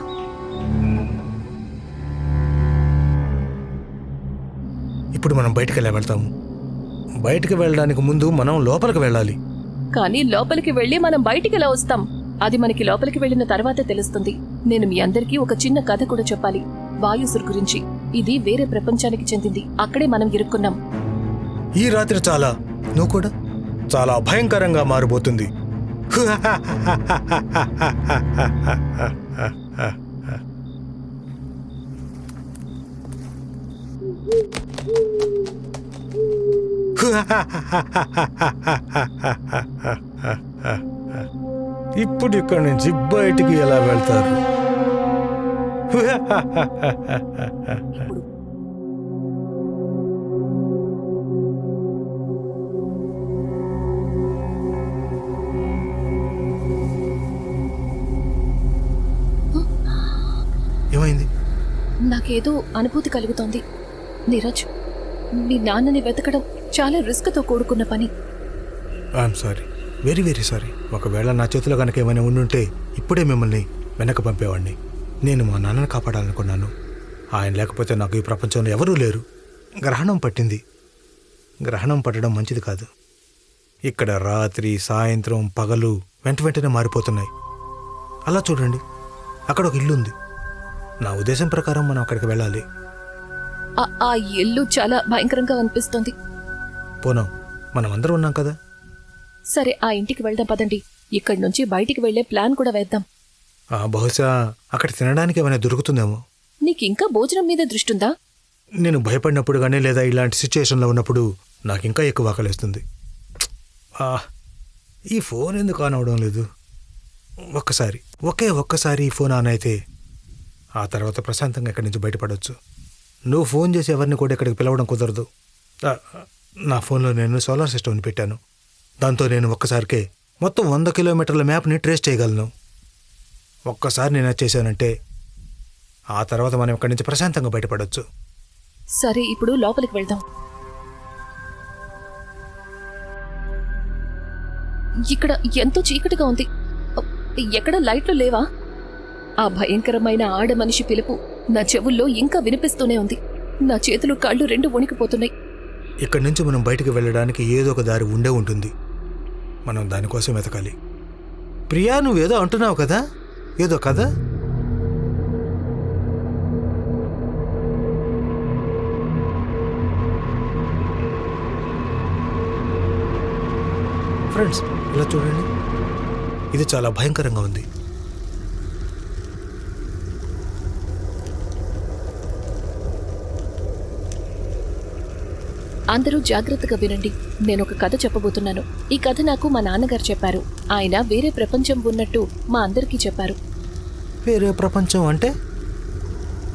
ఇప్పుడు మనం బయటికి ఎలా వెళ్తాము? బయటికి వెళ్ళడానికి ముందు మనం లోపలికి వెళ్ళాలి. కానీ లోపలికి వెళ్లి మనం బయటికి ఎలా వస్తాం? అది మనకి లోపలికి వెళ్లిన తర్వాతే తెలుస్తుంది. నేను మీ అందరికీ ఒక చిన్న కథ కూడా చెప్పాలి, వాయుసుర్ గురించి. ఇది వేరే ప్రపంచానికి చెందింది. అక్కడే మనం ఇరుక్కున్నాం. ఈ రాత్రి నువ్వు కూడా చాలా భయంకరంగా మారిపోతుంది. ఇప్పుడు ఇక్కడి నుంచి బయటికి ఎలా వెళ్తారు? ఏమైంది? నాకేదో అనుభూతి కలుగుతోంది. నీరజ్, మీ నాన్నని వెతకడం చాలా రిస్క్తో కూడుకున్న పని. I'm sorry, very very sorry. ఒకవేళ నా చేతిలో కనుక ఏమైనా ఉండుంటే ఇప్పుడే మిమ్మల్ని వెనక పంపేవాడిని. నేను మా నాన్నని కాపాడాలనుకున్నాను. ఆయన లేకపోతే నాకు ఈ ప్రపంచంలో ఎవరూ లేరు. గ్రహణం పట్టింది. గ్రహణం పట్టడం మంచిది కాదు. ఇక్కడ రాత్రి, సాయంత్రం, పగలు వెంటనే మారిపోతున్నాయి. అలా చూడండి, అక్కడ ఒక ఇల్లు ఉంది. నా ఉద్దేశం ప్రకారం మనం అక్కడికి వెళ్ళాలి. ఆ ఇల్లు చాలా భయంకరంగా అనిపిస్తోంది. పోనాం, మనం అందరూ ఉన్నాం కదా. సరే, ఆ ఇంటికి వెళ్దాం పదండి. ఇక్కడి నుంచి బయటికి వెళ్లే ప్లాన్ కూడా వేద్దాం. బహుశా అక్కడ తినడానికి ఏమైనా దొరుకుతుందేమో. నీకింకా భోజనం మీద దృష్టిందా? నేను భయపడినప్పుడు కానీ లేదా ఇలాంటి సిచ్యుయేషన్లో ఉన్నప్పుడు నాకు ఇంకా ఎక్కువ ఆకలిస్తుంది. ఈ ఫోన్ ఎందుకు ఆన్ అవడం లేదు? ఒక్కసారి ఈ ఫోన్ ఆన్ అయితే ఆ తర్వాత ప్రశాంతంగా ఇక్కడి నుంచి బయటపడవచ్చు. నువ్వు ఫోన్ చేసి ఎవరిని కూడా ఇక్కడికి పిలవడం కుదరదు. నా ఫోన్లో నేను సోలార్ సిస్టమ్ని పెట్టాను. దాంతో నేను ఒక్కసారికే మొత్తం 100 కిలోమీటర్ల మ్యాప్ని ట్రేస్ చేయగలను. ఒక్కసారి నేను అది చేశానంటే ఆ తర్వాత మనం ఇక్కడి నుంచి ప్రశాంతంగా బయటపడవచ్చు. సరే, ఇప్పుడు లోపలికి వెళ్దాం. ఇక్కడ ఎంతో చీకటిగా ఉంది. ఎక్కడ లైట్లు లేవా? ఆ భయంకరమైన ఆడ మనిషి పిలుపు నా చెవుల్లో ఇంకా వినిపిస్తూనే ఉంది. నా చేతులు కాళ్ళు రెండు వణికిపోతున్నాయి. ఇక్కడి నుంచి మనం బయటికి వెళ్ళడానికి ఏదో ఒక దారి ఉండే ఉంటుంది. మనం దానికోసం వెతకాలి. ప్రియా, నువ్వేదో అంటున్నావు కదా, ఏదో కదా? ఫ్రెండ్స్, ఇలా చూడండి, ఇది చాలా భయంకరంగా ఉంది. అందరూ జాగ్రత్తగా వినండి. నేనొక కథ చెప్పబోతున్నాను. ఈ కథ నాకు మా నాన్నగారు చెప్పారు. ఆయన వేరే ప్రపంచం ఉన్నట్టు మా అందరికీ చెప్పారు. వేరే ప్రపంచం అంటే?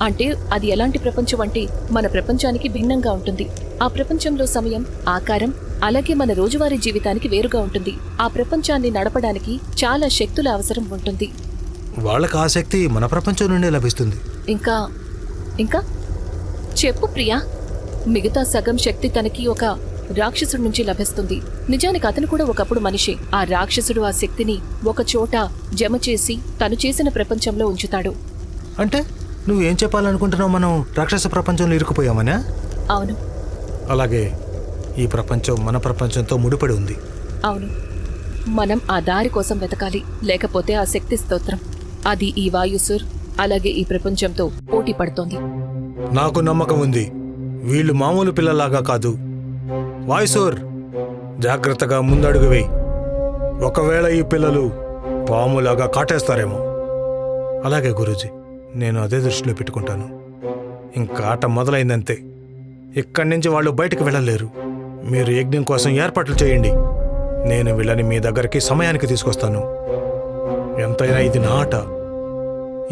అంటే అది ఎలాంటి ప్రపంచం అంటే మన ప్రపంచానికి భిన్నంగా ఉంటుంది. ఆ ప్రపంచంలో సమయం, ఆకారం, అలాగే మన రోజువారీ జీవితానికి వేరుగా ఉంటుంది. ఆ ప్రపంచాన్ని నడపడానికి చాలా శక్తుల అవసరం ఉంటుంది. వాళ్ళకి ఆ శక్తి మన ప్రపంచం నుండే లభిస్తుంది. ఇంకా ఇంకా చెప్పు ప్రియా. మిగతా సగం శక్తి తనకి ఒక రాక్షసుడి నుంచి లభిస్తుంది. నిజానికి అతను కూడా ఒకప్పుడు మనిషే. ఆ రాక్షసుడు ఆ శక్తిని ఒక చోట జమ చేసి తను చేసిన ప్రపంచంలో ఉంచుతాడు. అంటే నువ్వేం చెప్పాలనుకుంటున్నావు? మనం రాక్షస ప్రపంచంలో ఇరుక్కుపోయామనా? అవును. అలాగే ఈ ప్రపంచం మన ప్రపంచంతో ముడిపడి ఉంది. అవును. మనం ఆ దారి కోసం వెతకాలి. లేకపోతే ఆ శక్తి స్తోత్రం అది ఈ వాయుసుర్ అలాగే ఈ ప్రపంచంతో పోటీ పడుతోంది. నాకు నమ్మకం ఉంది, వీళ్ళు మామూలు పిల్లలాగా కాదు. వాయుసూర్, జాగ్రత్తగా ముందడుగు వేయి. ఒకవేళ ఈ పిల్లలు పాములాగా కాటేస్తారేమో. అలాగే గురూజీ, నేను అదే దృష్టిలో పెట్టుకుంటాను. ఇంకా ఆట మొదలైందంతే. ఇక్కడి నుంచి వాళ్ళు బయటకు వెళ్ళలేరు. మీరు యజ్ఞం కోసం ఏర్పాట్లు చేయండి. నేను వీళ్ళని మీ దగ్గరికి సమయానికి తీసుకొస్తాను. ఎంతైనా ఇది నా ఆట.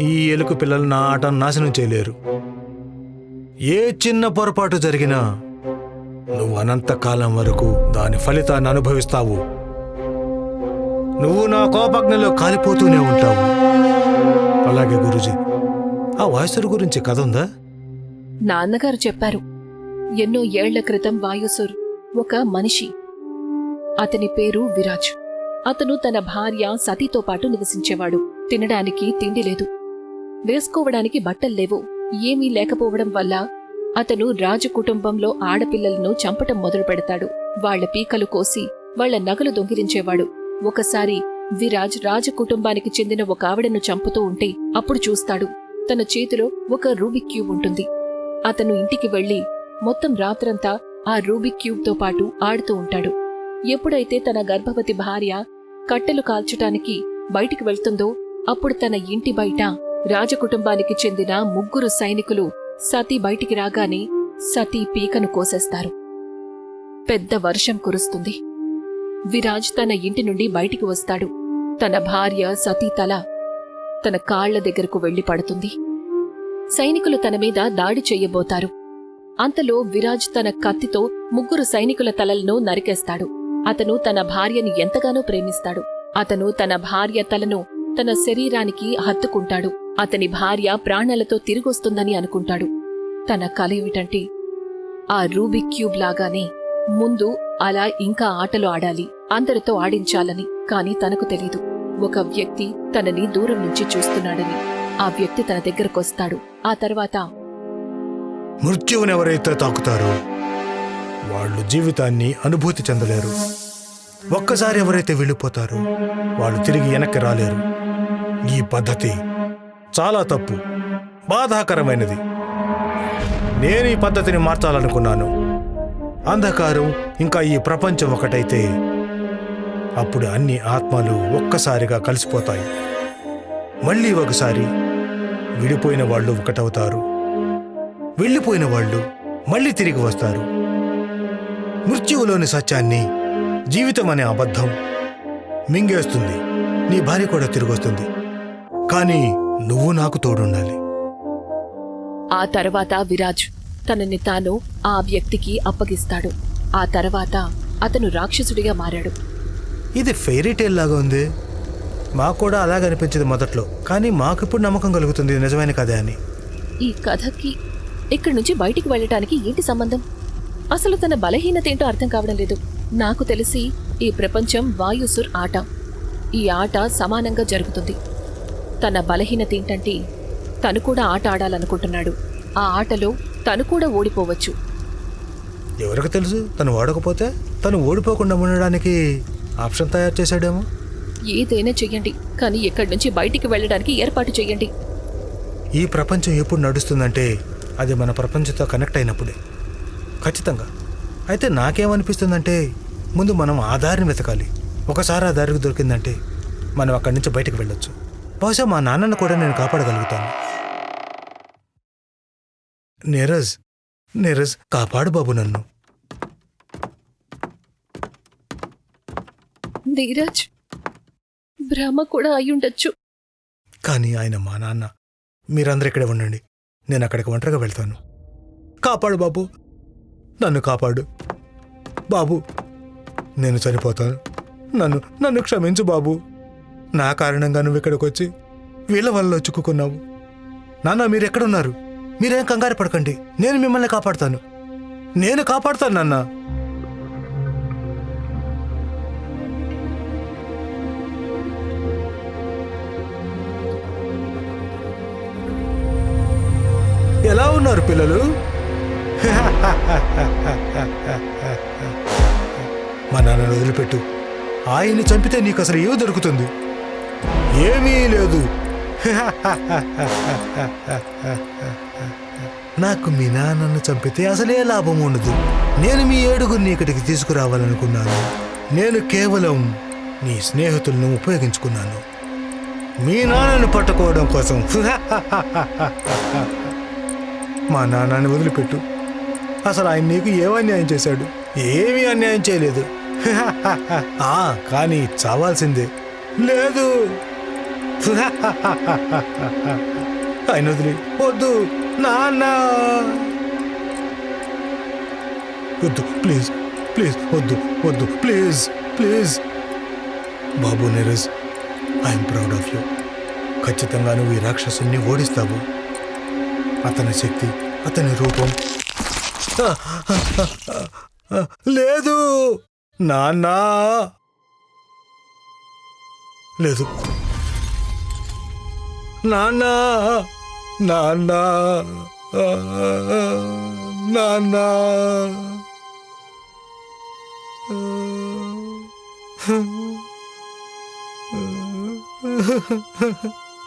ఈ ఎలుక పిల్లలు నా ఆటను నాశనం చేయలేరు. ఏ చిన్న పొరపాటు జరిగినా నువ్వు అనంతకాలం వరకు దాని ఫలితాన్ని అనుభవిస్తావు. నువ్వు నా కోపజ్ఞలో కాలిపోతూనే ఉంటావు. అలాగే గురూజీ, ఆ వాయుసురు గురించి కథ ఉందా? నాన్నగారు చెప్పారు. ఎన్నో ఏళ్ల క్రితం వాయుసుర్ ఒక మనిషి. అతని పేరు విరాజ్. అతను తన భార్య సతీతో పాటు నివసించేవాడు. తినడానికి తిండి లేదు, వేసుకోవడానికి బట్టల్లేవు. ఏమీ లేకపోవడం వల్ల అతను రాజు కుటుంబంలో ఆడపిల్లలను చంపటం మొదలు పెడతాడు. వాళ్ల పీకలు కోసి వాళ్ల నగలు దొంగిలించేవాడు. ఒకసారి విరాజ్ రాజ కుటుంబానికి చెందిన ఒక ఆవిడను చంపుతూ ఉంటే అప్పుడు చూస్తాడు, తన చేతిలో ఒక రూబిక్ క్యూబ్ ఉంటుంది. అతను ఇంటికి వెళ్లి మొత్తం రాత్రంతా ఆ రూబిక్ క్యూబ్తో పాటు ఆడుతూ ఉంటాడు. ఎప్పుడైతే తన గర్భవతి భార్య కట్టెలు కాల్చటానికి బయటికి వెళ్తుందో అప్పుడు తన ఇంటి బయట రాజకుటుంబానికి చెందిన 3 సైనికులు సతీ బయటికి రాగానే సతీ పీకను కోసేస్తారు. పెద్ద వర్షం కురుస్తుంది. విరాజ్ తన ఇంటి నుండి బయటికి వస్తాడు. తన భార్య సతీ తల తన కాళ్ల దగ్గరకు వెళ్లి పడుతుంది. సైనికులు తన మీద దాడి చెయ్యబోతారు. అంతలో విరాజ్ తన కత్తితో 3 సైనికుల తలలను నరికేస్తాడు. అతను తన భార్యని ఎంతగానో ప్రేమిస్తాడు. అతను తన భార్య తలను తన శరీరానికి హత్తుకుంటాడు. అతని భార్య ప్రాణాలతో తిరిగొస్తుందని అనుకుంటాడు. తన కల ఏమిటంటే ఆ రూబిక్ క్యూబ్ లాగానే ముందు అలా ఇంకా ఆటలు ఆడాలి, అందరితో ఆడించాలని. కాని తనకు తెలీదు, ఒక వ్యక్తి తనని దూరం నుంచి చూస్తున్నాడని. ఆ వ్యక్తి తన దగ్గరకొస్తాడు. ఆ తర్వాత మృత్యువునెవరైతే తాకుతారో వాళ్ళు జీవితాన్ని అనుభూతి చెందలేరు. ఒక్కసారి ఎవరైతే వెళ్ళిపోతారో వాళ్ళు తిరిగి వెనక్కి రాలేరు. ఈ పద్ధతి చాలా తప్పు, బాధాకరమైనది. నేను ఈ పద్ధతిని మార్చాలనుకున్నాను. అంధకారం ఇంకా ఈ ప్రపంచం ఒకటైతే అప్పుడు అన్ని ఆత్మలు ఒక్కసారిగా కలిసిపోతాయి. మళ్ళీ ఒకసారి విడిపోయిన వాళ్ళు ఒకటవుతారు. వెళ్ళిపోయిన వాళ్ళు మళ్ళీ తిరిగి వస్తారు. మృత్యువులోని సత్యాన్ని జీవితం అనే అబద్ధం మింగేస్తుంది. నీ భార్య కూడా తిరిగొస్తుంది, కానీ నువ్వు నాకు తోడుండాలి. ఆ తర్వాత విరాజ్ తనని తాను ఆ వ్యక్తికి అప్పగిస్తాడు. ఆ తర్వాత అతను రాక్షసుడిగా మారాడు. ఇది ఫెయిరీ టేల్ లాగా ఉంది. మాకు కూడా అలాగనిపించింది మొదట్లో, కానీ మాకిప్పుడు నమ్మకం కలుగుతుంది నిజమైన కథ అని. ఈ కథకి ఇక్కడి నుంచి బయటికి వెళ్ళటానికి ఏంటి సంబంధం? అసలు తన బలహీనత ఏంటో అర్థం కావడం లేదు. నాకు తెలిసి ఈ ప్రపంచం వాయుసుర్ ఆట. ఈ ఆట సమానంగా జరుగుతుంది. తన బలహీనత ఏంటంటే తను కూడా ఆట ఆడాలనుకుంటున్నాడు. ఆ ఆటలో తను కూడా ఓడిపోవచ్చు. ఎవరికి తెలుసు, తను వాడకపోతే తను ఓడిపోకుండా ఉండడానికి ఆప్షన్ తయారు చేశాడేమో. ఏదైనా చెయ్యండి, కానీ ఇక్కడి నుంచి బయటికి వెళ్ళడానికి ఏర్పాటు చెయ్యండి. ఈ ప్రపంచం ఎప్పుడు నడుస్తుందంటే అది మన ప్రపంచంతో కనెక్ట్ అయినప్పుడే. ఖచ్చితంగా. అయితే నాకేమనిపిస్తుందంటే ముందు మనం ఆ దారిని వెతకాలి. ఒకసారి ఆ దారికి దొరికిందంటే మనం అక్కడి నుంచి బయటకు వెళ్ళొచ్చు. బహుశా మా నాన్నను కూడా నేను కాపాడగలుగుతాను. నీరజ్, నీరజ్, కాపాడు బాబు నన్ను. నీరజ్ భ్రమ కూడా అయ్యుండొచ్చు. కానీ ఆయన మా నాన్న. మీరందరూ ఇక్కడే ఉండండి, నేను అక్కడికి ఒంటరిగా వెళ్తాను. కాపాడు బాబు, నన్ను కాపాడు బాబు. నేను చనిపోతాను, నన్ను నన్ను క్షమించు బాబు. నా కారణంగా నువ్వు ఇక్కడికి వచ్చి వీళ్ళ వల్ల చిక్కుకున్నావు. నాన్న, మీరెక్కడున్నారు? మీరేం కంగారు పడకండి, నేను మిమ్మల్ని కాపాడుతాను. నేను కాపాడుతాను నాన్న. ఎలా ఉన్నారు పిల్లలు? మా నాన్నను వదిలిపెట్టు. ఆయన్ని చంపితే నీకు అసలు ఏమి దొరుకుతుంది? ఏమీ లేదు. నాకు మీ నాన్నను చంపితే అసలే లాభం ఉండదు. నేను మీ ఏడుగురిని ఇక్కడికి తీసుకురావాలనుకున్నాను. నేను కేవలం నీ స్నేహితులను ఉపయోగించుకున్నాను మీ నాన్నను పట్టుకోవడం కోసం. మా నాన్నని వదిలిపెట్టు. అసలు ఆయన నీకు ఏమన్యాయం చేశాడు? ఏమీ అన్యాయం చేయలేదు. కానీ చావాల్సిందే. లేదు, ఆయన వదిలి వద్దు నాన్న, వద్దు ప్లీజ్, ప్లీజ్ వద్దు, వద్దు please, please. Babu Neeraj, I'm proud of you. ఖచ్చితంగా నువ్వు ఈ రాక్షసుని ఓడిస్తావు. అతని శక్తి, అతని రూపం. లేదు నాన్నా, లేదు నాన్నా, నాన్నా, నాన్నా.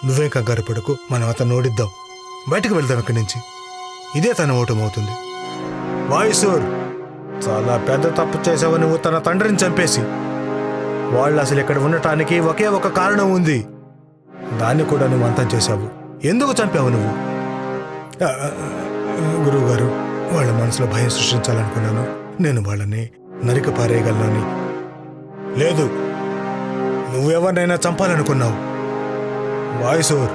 నువ్వేం కంగారు పడకు, మనం అతను ఓడిద్దాం. బయటకు వెళ్దాం ఇక్కడి నుంచి. ఇదే తన ఓటం అవుతుంది. వాయుసూర్, చాలా పెద్ద తప్పు చేసావు నువ్వు, తన తండ్రిని చంపేసి. వాళ్ళు అసలు ఇక్కడ ఉండటానికి ఒకే ఒక కారణం ఉంది, దాన్ని కూడా నువ్వు అంతం చేశావు. ఎందుకు చంపావు నువ్వు? గురువు గారు, వాళ్ళ మనసులో భయం సృష్టించాలనుకున్నాను. నేను వాళ్ళని నరికి పారేయగలను. లేదు, నువ్వెవరినైనా చంపాలనుకున్నావు. వాయుసూర్,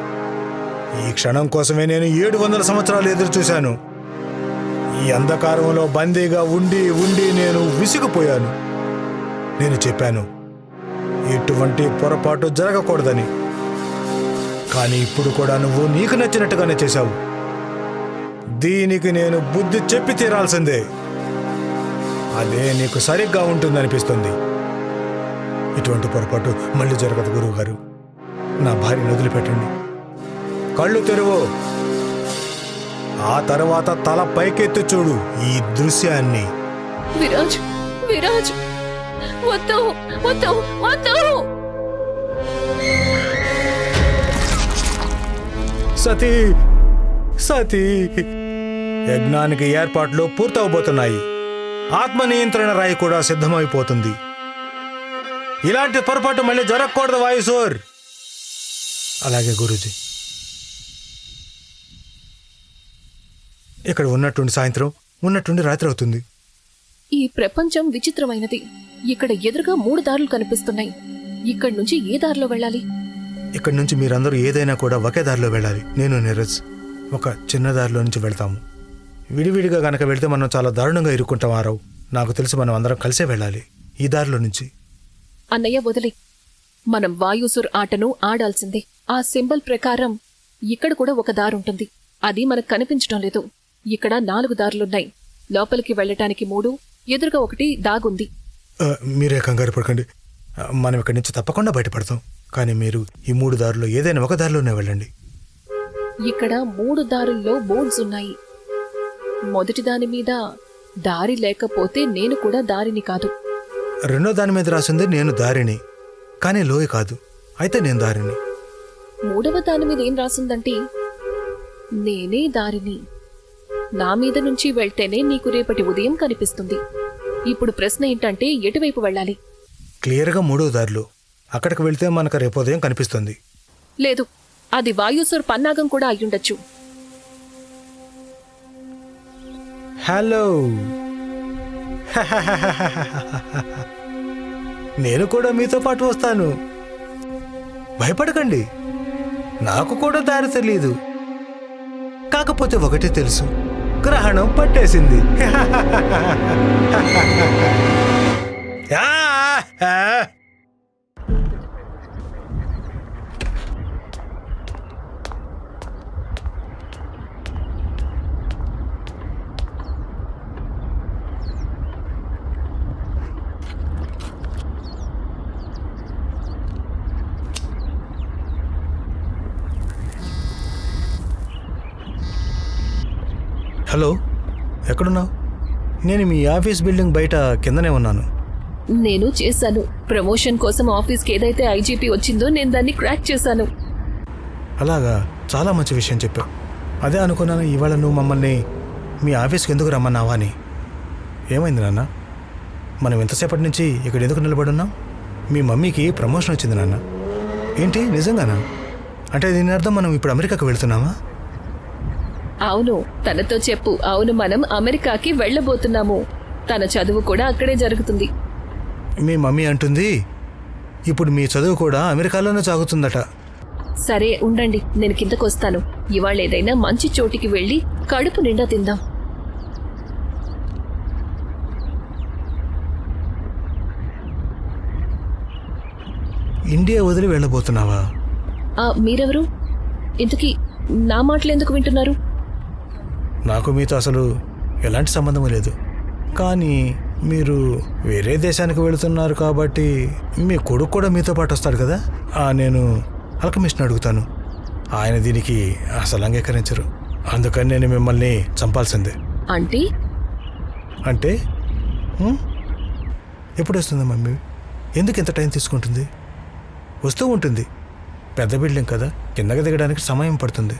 ఈ క్షణం కోసమే నేను 700 సంవత్సరాలు ఎదురు చూశాను. ఈ అంధకారంలో బందీగా ఉండి ఉండి నేను విసిగిపోయాను. నేను చెప్పాను ఎటువంటి పొరపాటు జరగకూడదని. కానీ ఇప్పుడు కూడా నువ్వు నీకు నచ్చినట్టుగానే చేశావు. దీనికి నేను బుద్ధి చెప్పి తీరాల్సిందే. అదే నీకు సరిగ్గా ఉంటుందనిపిస్తుంది. ఇటువంటి పొరపాటు మళ్ళీ జరగదు గురువు గారు. నా భార్యను వదిలిపెట్టండి. కళ్ళు తెరువు. ఆ తర్వాత తల పైకెత్తి చూడు ఈ దృశ్యాన్ని. విరాజ్, విరాజ్, వద్దు, వద్దు, వద్దు. సతీ, సతీ, యజ్ఞానికి ఏర్పాట్లు పూర్తవబోతున్నాయి. ఆత్మ నియంత్రణ రాయి కూడా సిద్ధమైపోతుంది. ఇలాంటి పొరపాటు మళ్ళీ జరగకూడదు వాయుసూర్. అలాగే గురూజీ. ఇక్కడ ఉన్నట్టుండి సాయంత్రం, ఉన్నట్టుండి రాత్రి అవుతుంది. ఈ ప్రపంచం విచిత్రమైనది. ఇక్కడ ఎదురుగా 3 దారులు కనిపిస్తున్నాయి. ఇక్కడి నుంచి ఏ దారిలో వెళ్ళాలి? ఇక్కడి నుంచి మీరందరూ ఏదైనా కూడా ఒకే దారిలో వెళ్ళాలి. నేను నీరజ్ ఒక చిన్న దారిలో నుంచి వెళ్తాము. విడివిడిగా గనక వెళ్తే మనం చాలా దారుణంగా ఇరుక్కుంటాం. ఆరావు, నాకు తెలిసి మనం అందరం కలిసే వెళ్ళాలి ఈ దారిలో నుంచి. అన్నయ్య వదిలే, మనం వాయుసుర్ ఆటను ఆడాల్సిందే. ఆ సింబల్ ప్రకారం ఇక్కడ కూడా ఒక దారుంటుంది. అది మనకు కనిపించడం లేదు. ఇక్కడ 4 దారులున్నాయి. లోపలికి వెళ్ళటానికి 3, ఎదురుగా 1 దాగుంది. మీరే కంగారు పడకండి, మనం ఇక్కడి నుంచి తప్పకుండా బయటపడతాం. కానీ మీరు ఈ 3 దారుల్లో ఏదైనా ఒక దారిలోనే వెళ్ళండి. ఇక్కడ 3 దారుల్లో బోర్డ్స్ ఉన్నాయి. మొదటి దాని మీద దారి లేకపోతే నేను కూడా దారిని కాదు. రెండో దాని మీద రాసింది నేను దారిని, కానీ లోయ కాదు. అయితే నేను దారిని. మూడవ దాని మీద ఏం రాసిందంటే నేనే దారిని. నా మీద నుంచి వెళ్తేనే నీకు రేపటి ఉదయం కనిపిస్తుంది. ఇప్పుడు ప్రశ్న ఏంటంటే ఎటువైపు వెళ్ళాలి? క్లియర్గా మూడో దారిలో. అక్కడికి వెళ్తే మనకు రేపు ఉదయం కనిపిస్తుంది. లేదు, అది వాయుసూర్ పన్నాగం కూడా అయ్యుండొచ్చు. హలో, నేను కూడా మీతో పాటు వస్తాను. భయపడకండి, నాకు కూడా దారి తెలియదు. కాకపోతే ఒకటి తెలుసు, గ్రహణం పట్టేసింది. హలో, ఎక్కడున్నావు? నేను మీ ఆఫీస్ బిల్డింగ్ బయట కిందనే ఉన్నాను. నేను చేశాను. ప్రమోషన్ కోసం ఆఫీస్కి ఏదైతే ఐజీపీ వచ్చిందో నేను దాన్ని క్రాక్ చేశాను. అలాగా, చాలా మంచి విషయం చెప్పావు. అదే అనుకున్నాను ఇవాళ నువ్వు మమ్మల్ని మీ ఆఫీస్కి ఎందుకు రమ్మన్నావా అని. ఏమైంది నాన్న? మనం ఎంతసేపటి నుంచి ఇక్కడ ఎందుకు నిలబడున్నాం? మీ మమ్మీకి ప్రమోషన్ వచ్చింది నాన్న. ఏంటి, నిజంగానా? అంటే దీని అర్థం మనం ఇప్పుడు అమెరికాకు వెళ్తున్నామా? అవును, తనతో చెప్పు. అవును, మనం అమెరికాకి వెళ్ళబోతున్నాము. తన చదువు కూడా అక్కడే జరుగుతుంది. మీ మమ్మీ అంటుంది ఇప్పుడు మీ చదువు కూడా అమెరికాలోనే సాగుతుందట. సరే ఉండండి, నేను కిందకు వస్తాను. ఇవాళ ఏదైనా మంచి చోటికి వెళ్ళి కడుపు నిండా తిందాం. ఇండియా వదిలి వెళ్ళబోతున్నావా? మీరెవరు? ఇంతకీ నా మాటలు ఎందుకు వింటున్నారు? నాకు మీతో అసలు ఎలాంటి సంబంధం లేదు. కానీ మీరు వేరే దేశానికి వెళుతున్నారు కాబట్టి మీ కొడుకు కూడా మీతో పాటు వస్తాడు కదా. నేను అల్కమిస్ట్ని అడుగుతాను. ఆయన దీనికి అసలు అంగీకరించరు. అందుకని నేను మిమ్మల్ని చంపాల్సిందే. అంటే అంటే ఎప్పుడు వస్తుంది మమ్మీ? ఎందుకు ఇంత టైం తీసుకుంటుంది? వస్తూ ఉంటుంది. పెద్ద బిల్డింగ్ కదా, కిందకి దిగడానికి సమయం పడుతుంది.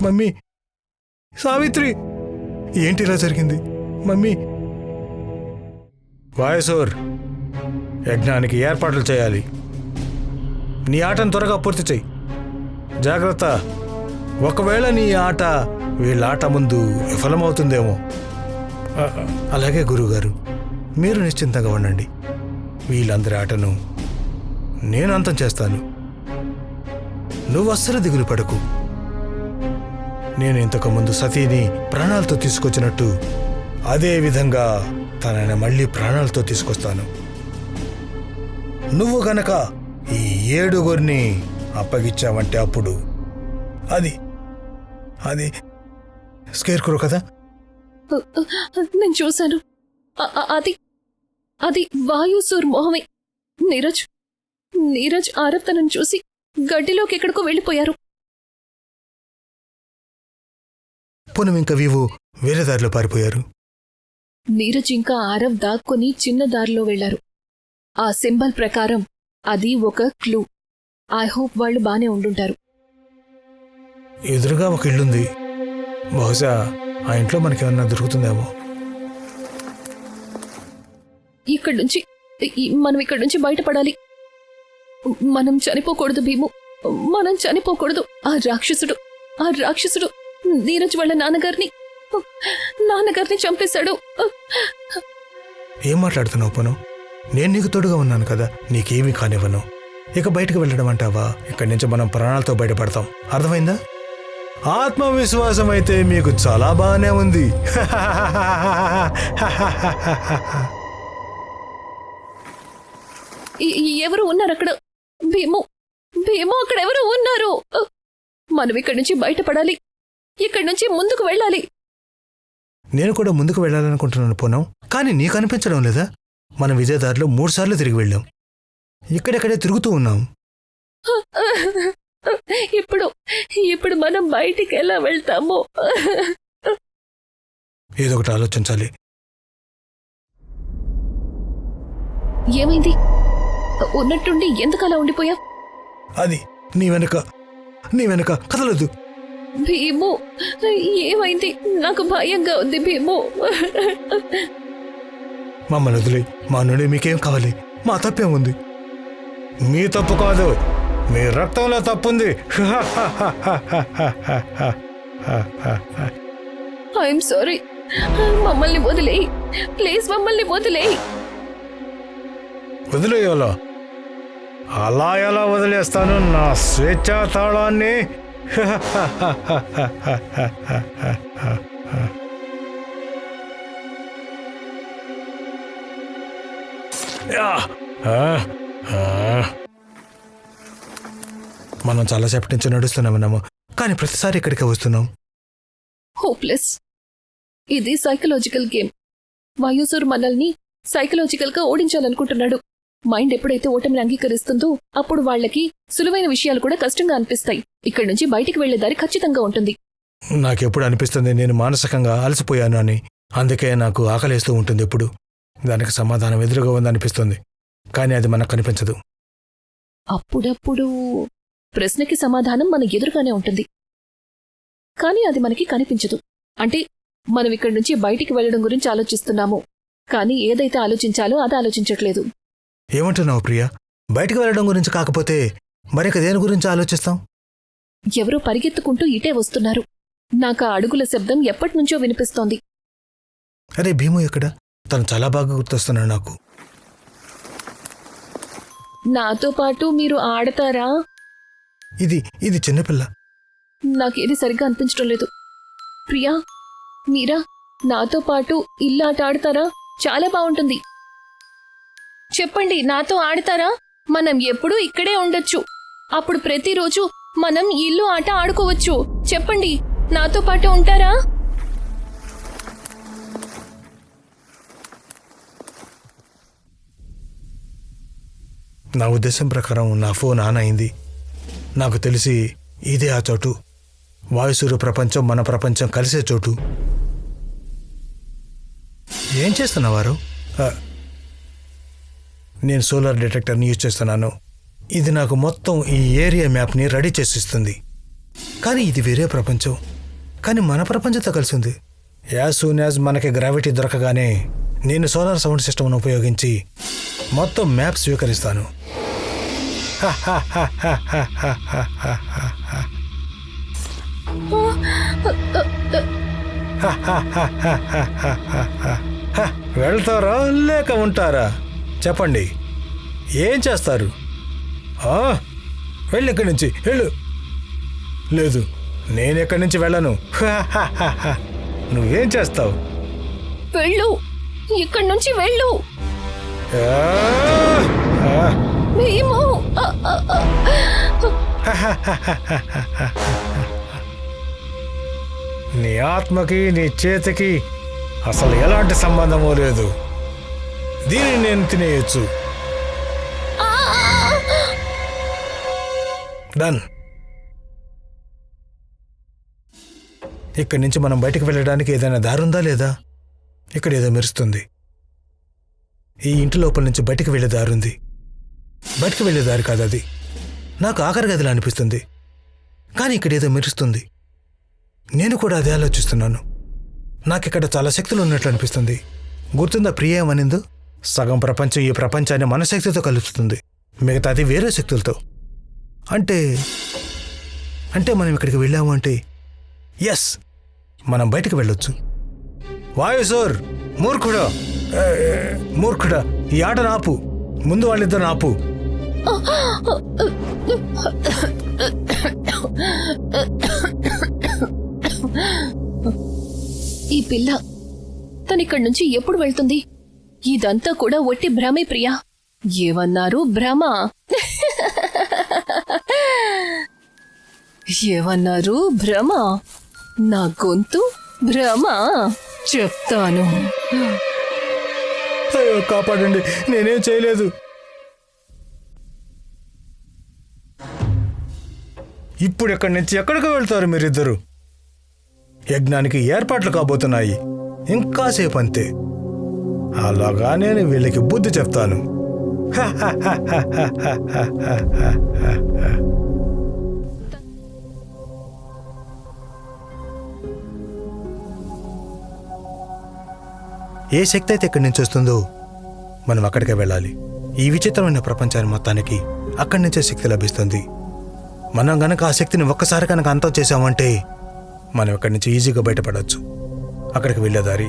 మమ్మీ, సావిత్రి, ఏంటి ఇలా జరిగింది? మమ్మీ, వాయసూర్, యజ్ఞానికి ఏర్పాట్లు చేయాలి. నీ ఆటను త్వరగా పూర్తి చెయ్యి. జాగ్రత్త, ఒకవేళ నీ ఆట వీళ్ళ ఆట ముందు విఫలమవుతుందేమో. అలాగే గురువుగారు, మీరు నిశ్చింతంగా ఉండండి. వీళ్ళందరి ఆటను నేను అంతం చేస్తాను. నువ్వు అస్సలు దిగులు పడకు. నేను ఇంతకుముందు సతీని ప్రాణాలతో తీసుకొచ్చినట్టు అదే విధంగా తనని మళ్ళీ ప్రాణాలతో తీసుకొస్తాను. నువ్వు గనక ఈ 7 అప్పగిచ్చావంటే అప్పుడు అది అది స్కేర్క్రో కదా. నేను చూశాను. అది అది వాయుసూర్ మొహమే. నీరజ్ ఆరవ్ తనను చూసి గడ్డిలోకి ఎక్కడికో వెళ్ళిపోయారు. పూనం ఇంకా వీవు వేరే దారిలో పారిపోయారు. నీరజ్ ఇంకా ఆరవ్ దాక్కుని చిన్న దారిలో వెళ్లారు. ఆ సింబల్ ప్రకారం అది ఒక క్లూ. ఐ హోప్ వాళ్ళు బానే ఉండుంటారు. ఎదురుగా ఒక ఇల్లుంది. బహుశా ఆ ఇంట్లో మనకేమన్నా దొరుకుతుందేమో. మనం ఇక్కడి నుంచి బయటపడాలి. మనం చనిపోకూడదు భీము, మనం చనిపోకూడదు. ఆ రాక్షసుడు నీరజ్ వాళ్ళ నాన్నగారిని చంపేశాడు. ఏం మాట్లాడుతున్నావు పూనం? నేను నీకు తోడుగా ఉన్నాను కదా, నీకేమీ కానివ్వను. ఇక బయటకు వెళ్ళడం అంటావా? ఇక్కడి నుంచి మనం ప్రాణాలతో బయటపడతాం. అర్థమైందా? ఆత్మవిశ్వాసం అయితే మీకు చాలా బాగానే ఉంది. ఎవరు ఉన్నారు అక్కడ? భీము, అక్కడ ఎవరు ఉన్నారు? మనం ఇక్కడి నుంచి బయటపడాలి. ఇక్కడి నుంచి ముందుకు వెళ్ళాలి. నేను కూడా ముందుకు వెళ్ళాలనుకుంటున్నాను పూనం, కానీ నీకు అనిపించడం లేదా? మనం విజయదారిలో 3 సార్లు తిరిగి వెళ్ళాం. ఇక్కడెక్కడే తిరుగుతూ ఉన్నాం. ఇప్పుడు ఇప్పుడు మనం బయటికి ఎలా వెళ్తాము? ఏదో ఒకటి ఆలోచించాలి. ఏమైంది? ఉన్నట్టుండి ఎందుకు అలా ఉండిపోయావు? అది నీ వెనక కదలదు. భీము, ఏమైంది? నాకు భయంగా ఉంది భీము. మమ్మల్ని వదిలే. మా నుండి మీకేం కావాలి? మా తప్పేముంది? మీ తప్పు కాదు, మీ రక్తంలో తప్పుంది. I'm sorry. మమ్మల్ని వదిలేయి ప్లీజ్, మమ్మల్ని వదిలేయి. వదిలేయాలా? అలా ఎలా వదిలేస్తాను నా స్వేచ్ఛా తాళాన్ని? మనం చాలాసేపటి నుంచి నడుస్తున్నాము, కానీ ప్రతిసారి ఇక్కడికే వస్తున్నాం. హోప్లెస్. ఇది సైకలాజికల్ గేమ్. వాయుసూర్ మనల్ని సైకలాజికల్ గా ఓడించాలనుకుంటున్నాడు. మైండ్ ఎప్పుడైతే ఓటమిని అంగీకరిస్తుందో అప్పుడు వాళ్ళకి సులువైన విషయాలు కూడా కష్టంగా అనిపిస్తాయి. ఇక్కడి నుంచి బయటికి వెళ్లే దారి ఖచ్చితంగా ఉంటుంది. నాకెప్పుడు అనిపిస్తుంది నేను మానసికంగా అలసిపోయాను అని. అందుకే నాకు ఆకలేస్తూ ఉంటుంది ఎప్పుడు. దానికి సమాధానం ఎదురుగా ఉందనిపిస్తుంది, కానీ అది మనకు కనిపించదు. అప్పుడప్పుడు ప్రశ్నకి సమాధానం మన ఎదురుగానే ఉంటుంది, కానీ అది మనకి కనిపించదు. అంటే మనం ఇక్కడి నుంచి బయటికి వెళ్లడం గురించి ఆలోచిస్తున్నాము, కానీ ఏదైతే ఆలోచించాలో అది ఆలోచించట్లేదు. ఏమంటున్నావు ప్రియా? బయటికి వెళ్ళడం గురించి కాకపోతే మరిక దేని గురించి ఆలోచిస్తాం? ఎవరో పరిగెత్తుకుంటూ ఇటే వస్తున్నారు. నాకు ఆ అడుగుల శబ్దం ఎప్పటినుంచో వినిపిస్తోంది. అరే భీము ఎక్కడ? తను చాలా బాగా గుర్తొస్తున్నాడు నాకు. నాతో పాటు మీరు ఆడతారా? ఇది చిన్నపిల్ల. నాకేది సరిగ్గా అనిపించడం లేదు. ప్రియా, మీరా నాతో పాటు ఇల్లు ఆట ఆడతారా? చాలా బాగుంటుంది. చెప్పండి, నాతో ఆడతారా? మనం ఎప్పుడూ ఇక్కడే ఉండొచ్చు. అప్పుడు ప్రతిరోజు మనం ఇల్లు ఆట ఆడుకోవచ్చు. చెప్పండి, నాతో పాటు ఉంటారా? నా ఉద్దేశం ప్రకారం నా ఫోన్ ఆన్ అయింది. నాకు తెలిసి ఇదే ఆ చోటు. వాయుసూరు ప్రపంచం మన ప్రపంచం కలిసే చోటు. ఏం చేస్తున్నవారు? నేను సోలార్ డిటెక్టర్ని యూజ్ చేస్తున్నాను. ఇది నాకు మొత్తం ఈ ఏరియా మ్యాప్ని రెడీ చేసిస్తుంది. కానీ ఇది వేరే ప్రపంచం, కానీ మన ప్రపంచంతో కలిసి ఉంది. యాజ్ సూన్ యాజ్ మనకి గ్రావిటీ దొరకగానే నేను సోలార్ సౌండ్ సిస్టమ్ను ఉపయోగించి మొత్తం మ్యాప్ స్వీకరిస్తాను. వెళ్తారా లేక ఉంటారా? చెప్పండి, ఏం చేస్తారు? వెళ్ళి ఇక్కడి నుంచి వెళ్ళు. లేదు, నేను ఎక్కడి నుంచి వెళ్ళను. నువ్వేం చేస్తావు? వెళ్ళు, ఇక్కడి నుంచి వెళ్ళు. భీము, నీ ఆత్మకి నీ చేతికి అసలు ఎలాంటి సంబంధమూ లేదు. దీన్ని నేను తినేయచ్చు. డన్. ఇక్కడి నుంచి మనం బయటకు వెళ్ళడానికి ఏదైనా దారి ఉందా లేదా? ఇక్కడ ఏదో మెరుస్తుంది. ఈ ఇంటి లోపల నుంచి బయటకు వెళ్ళే దారి ఉంది. బయటకు వెళ్ళే దారి కాదు అది. నాకు ఆఖరి గదిలా అనిపిస్తుంది, కానీ ఇక్కడ ఏదో మెరుస్తుంది. నేను కూడా అదే ఆలోచిస్తున్నాను. నాకిక్కడ చాలా శక్తులు ఉన్నట్లు అనిపిస్తుంది. గుర్తుందా ప్రియ ఏమనిందో? సగం ప్రపంచం ఈ ప్రపంచాన్ని మన శక్తితో కలుపుతుంది, మిగతాది వేరే శక్తులతో. అంటే మనం ఇక్కడికి వెళ్ళాము అంటే ఎస్, మనం బయటకు వెళ్ళొచ్చు. వాయుసూర్, మూర్ఖుడా, ఈ ఆటను ఆపు. ముందు వాళ్ళిద్దరు ఆపు. ఈ పిల్ల తనిక్కడి నుంచి ఎప్పుడు వెళ్తుంది? ఇదంతా కూడా ఒట్టి భ్రమే ప్రియా. ఏమన్నారు? భ్రమ? ఏమన్నారు? భ్రమ? నా గొంతు భ్రమ? చెప్తాను. అయ్యో కాపాడండి, నేనేం చేయలేదు. ఇప్పుడు ఇక్కడి నుంచి ఎక్కడికి వెళ్తారు మీరిద్దరు? యజ్ఞానికి ఏర్పాట్లు కాబోతున్నాయి, ఇంకాసేపు అంతే. అలాగా నేను వీళ్ళకి బుద్ధి చెప్తాను. ఏ శక్తి అయితే ఇక్కడి నుంచి వస్తుందో మనం అక్కడికే వెళ్ళాలి. ఈ విచిత్రమైన ప్రపంచాన్ని మొత్తానికి అక్కడి నుంచే శక్తి లభిస్తుంది. మనం గనక ఆ శక్తిని ఒక్కసారి కనుక అంతం చేశామంటే మనం ఇక్కడి నుంచి ఈజీగా బయటపడవచ్చు. అక్కడికి వెళ్ళేదారి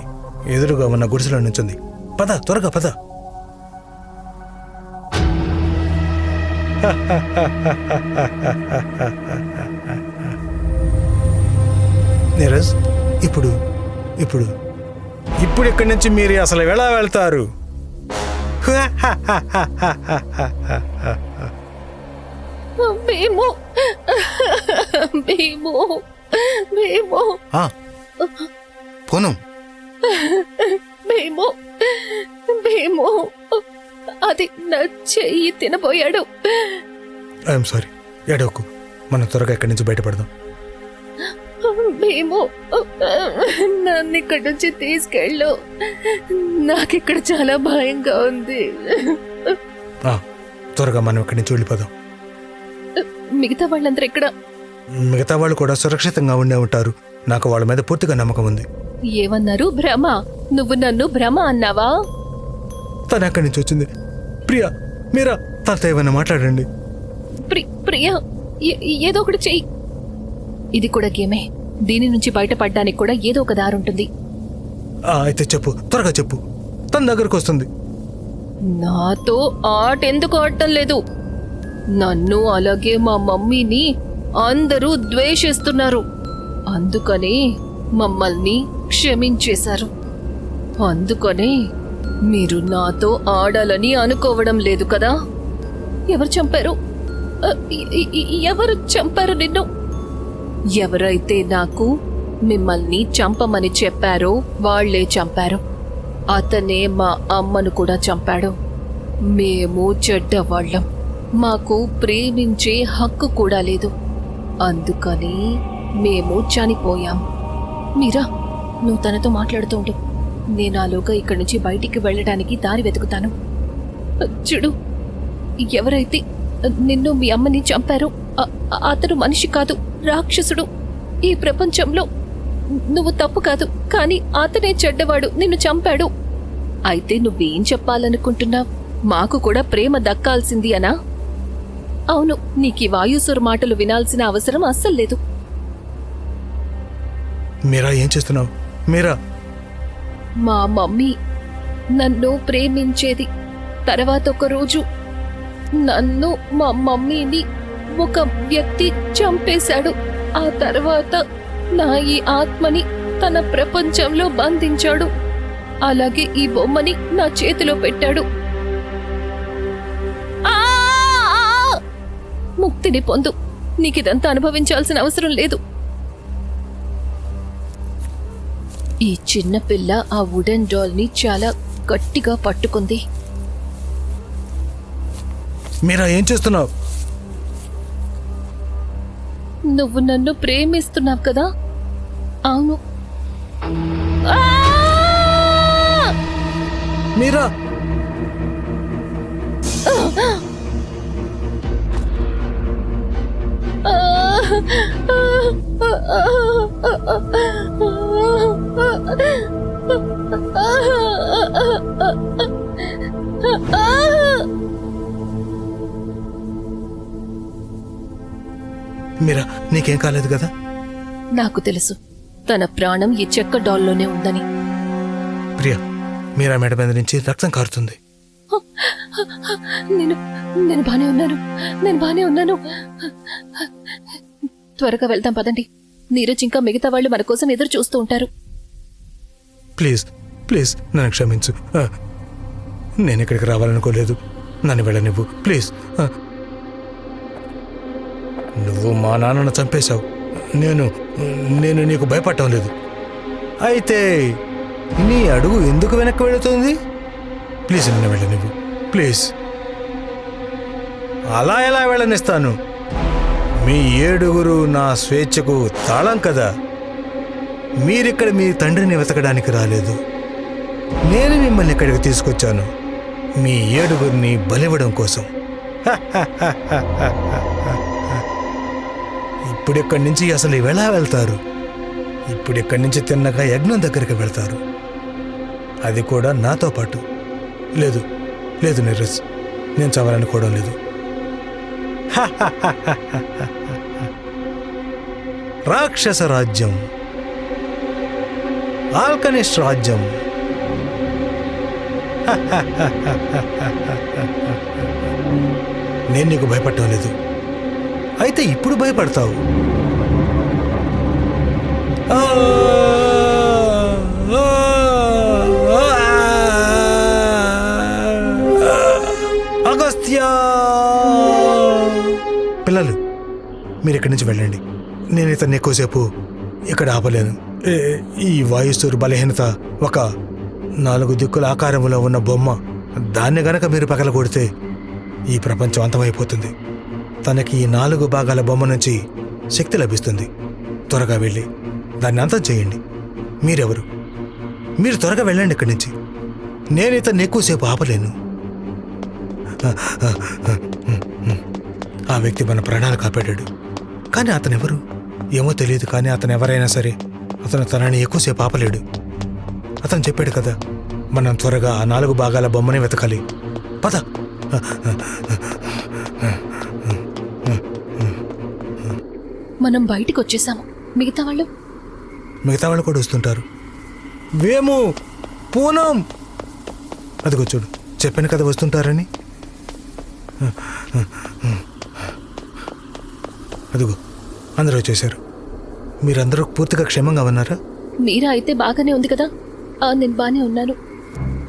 ఎదురుగా ఉన్న గుడిసెలో నుంచుంది. పద, త్వరగా పద. నీరజ్, ఇప్పుడు ఇప్పుడు ఇప్పుడు ఇక్కడి నుంచి మీరు అసలు ఎలా వెళ్తారు? భీము, భీము, భీము, పూనం, భీము, భీము, అది నా చెయ్యి తినబోయాడు. ఐఎమ్ సారీ, ఏడవకు. మనం త్వరగా ఇక్కడి నుంచి బయటపడదాం. భీము, నన్ను ఇక్కడి నుంచి తీసుకెళ్ళు. నాకిక్కడ చాలా భయంగా ఉంది. త్వరగా మనం ఇక్కడి నుంచి వెళ్ళిపోదాం. మిగతా వాళ్ళందరూ ఇక్కడ? మిగతా వాళ్ళు కూడా సురక్షితంగా ఉండే ఉంటారు. నాకు వాళ్ళ మీద పూర్తిగా నమ్మకం ఉంది. ఏమన్నారు? భ్రమ? నువ్వు నన్ను భ్రమ అన్నావా? తను ఎక్కడి నుంచి వచ్చింది? ప్రియా, మీరా, తనతో ఏమైనా మాట్లాడండి. ప్రియా, ఏదో ఒకటి చెయ్యి. ఇది కూడా గేమే. దీని నుంచి బయటపడ్డానికి కూడా ఏదో ఒక దారి ఉంటుంది. అయితే చెప్పు, త్వరగా చెప్పు. తన దగ్గరకు వస్తుంది. నాతో ఆట ఎందుకు ఆడటం లేదు? నన్ను అలాగే మా మమ్మీని అందరూ ద్వేషిస్తున్నారు. అందుకనే మమ్మల్ని క్షమించేశారు. అందుకనే మీరు నాతో ఆడాలని అనుకోవడం లేదు కదా? ఎవరు చంపారు? ఎవరు చంపారు నిన్ను? ఎవరైతే నాకు మిమ్మల్ని చంపమని చెప్పారో వాళ్లే చంపారు. అతనే మా అమ్మను కూడా చంపాడు. మేము చెడ్డవాళ్ళం. మాకు ప్రేమించే హక్కు కూడా లేదు. అందుకని మేము చనిపోయాం. మీరా, నువ్వు తనతో మాట్లాడుతూ ఉండు. నేను ఆలోగా ఇక్కడి నుంచి బయటికి వెళ్ళడానికి దారి వెతుకుతాను. చూడు, ఎవరైతే నిన్ను మీ అమ్మని చంపారో అతను మనిషి కాదు, రాక్షసుడు. ఈ ప్రపంచంలో నువ్వు తప్పు కాదు, కానీ అతనే చెడ్డవాడు, నిన్ను చంపాడు. అయితే నువ్వేం చెప్పాలనుకుంటున్నావు? మాకు కూడా ప్రేమ దక్కాల్సింది అనా? అవును, నీకీ వాయుసుర మాటలు వినాల్సిన అవసరం అస్సలు లేదు. మీరా, ఏం చేస్తున్నావు? మీరా, మా మమ్మీ నన్ను ప్రేమించేది. తర్వాత ఒక రోజు నన్ను, మా మమ్మీని ఒక వ్యక్తి చంపేశాడు. ఆ తర్వాత నా ఈ ఆత్మని తన ప్రపంచంలో బంధించాడు. అలాగే ఈ బొమ్మని నా చేతిలో పెట్టాడు. ముక్తిని పొందు. నీకిదంతా అనుభవించాల్సిన అవసరం లేదు. ఈ చిన్న పిల్ల ఆ వుడెన్ డాల్ ని చాలా గట్టిగా పట్టుకుంది. మీరా, ఏం చేస్తున్నావు? నువ్వు నన్ను ప్రేమిస్తున్నావు కదా? అవును. మీరా, మీరా, నీకేం కాలేదు కదా? నాకు తెలుసు, తన ప్రాణం ఈ చెక్క డాల్లోనే ఉందని. ప్రియా, మీరా మేడ మీద నుంచి రక్తం కారుతుంది. నేను బానే ఉన్నాను, నేను బానే ఉన్నాను. త్వరగా వెళ్దాం పదండి. నీరజ్ ఇంకా మిగతా వాళ్ళు మన కోసం ఎదురు చూస్తూ ఉంటారు. ప్లీజ్ ప్లీజ్ నన్ను క్షమించు. నేను ఇక్కడికి రావాలనుకోలేదు. నన్ను వెళ్ళనివ్వు ప్లీజ్. నువ్వు మా నాన్నను చంపేశావు. నేను నీకు భయపడటం లేదు. అయితే నీ అడుగు ఎందుకు వెనక్కి వెళుతుంది? ప్లీజ్ నన్ను వెళ్ళనివ్వు ప్లీజ్. అలా ఎలా వెళ్ళనిస్తాను? మీ ఏడుగురు నా స్వేచ్ఛకు తాళం కదా. మీరిక్కడ మీ తండ్రిని వెతకడానికి రాలేదు. నేను మిమ్మల్ని ఇక్కడికి తీసుకొచ్చాను మీ ఏడుగురిని బలివ్వడం కోసం. ఇప్పుడిక్కడి నుంచి అసలు ఎలా వెళ్తారు? ఇప్పుడిక్కడి నుంచి తిన్నగా యజ్ఞం దగ్గరికి వెళ్తారు, అది కూడా నాతో పాటు. లేదు లేదు నీరజ్, నేను చావాలనుకోవడం లేదు. రాక్షస రాజ్యం, ఆల్కనిస్ట్ రాజ్యం. నేను నీకు భయపడటం లేదు, అయితే ఇప్పుడు భయపడతావు. అగస్త్య! పిల్లలు, మీరు ఇక్కడి నుంచి వెళ్ళండి. నేను ఇతన్ని ఎక్కువసేపు ఇక్కడ ఆపలేను. ఈ వాయుసూరు బలహీనత ఒక 4 దిక్కుల ఆకారంలో ఉన్న బొమ్మ. దాన్ని గనక మీరు పగలగొడితే ఈ ప్రపంచం అంతమైపోతుంది. తనకి ఈ 4 భాగాల బొమ్మ నుంచి శక్తి లభిస్తుంది. త్వరగా వెళ్ళి దాన్ని అంతం చేయండి. మీరెవరు? మీరు త్వరగా వెళ్ళండి ఇక్కడి నుంచి. నేను ఇతన్ని ఎక్కువసేపు ఆపలేను. ఆ వ్యక్తి మన ప్రాణాలు కాపాడాడు, కానీ అతనెవరు ఏమో తెలియదు. కానీ అతను ఎవరైనా సరే అతను తనని ఎక్కువసేపు ఆపలేడు. అతను చెప్పాడు కదా, మనం త్వరగా ఆ 4 భాగాల బొమ్మని వెతకాలి. పద. మనం బయటికి వచ్చేసాము. మిగతా వాళ్ళు కూడా వస్తుంటారు. వేము, పూనం, అదిగో చూడు, చెప్పాను కదా వస్తుంటారని. అదిగో అందరూ వచ్చేసారు. మీరందరూ పూర్తిగా క్షేమంగా ఉన్నారా? మీరా అయితే బాగానే ఉంది కదా. నేను బాగానే ఉన్నాను.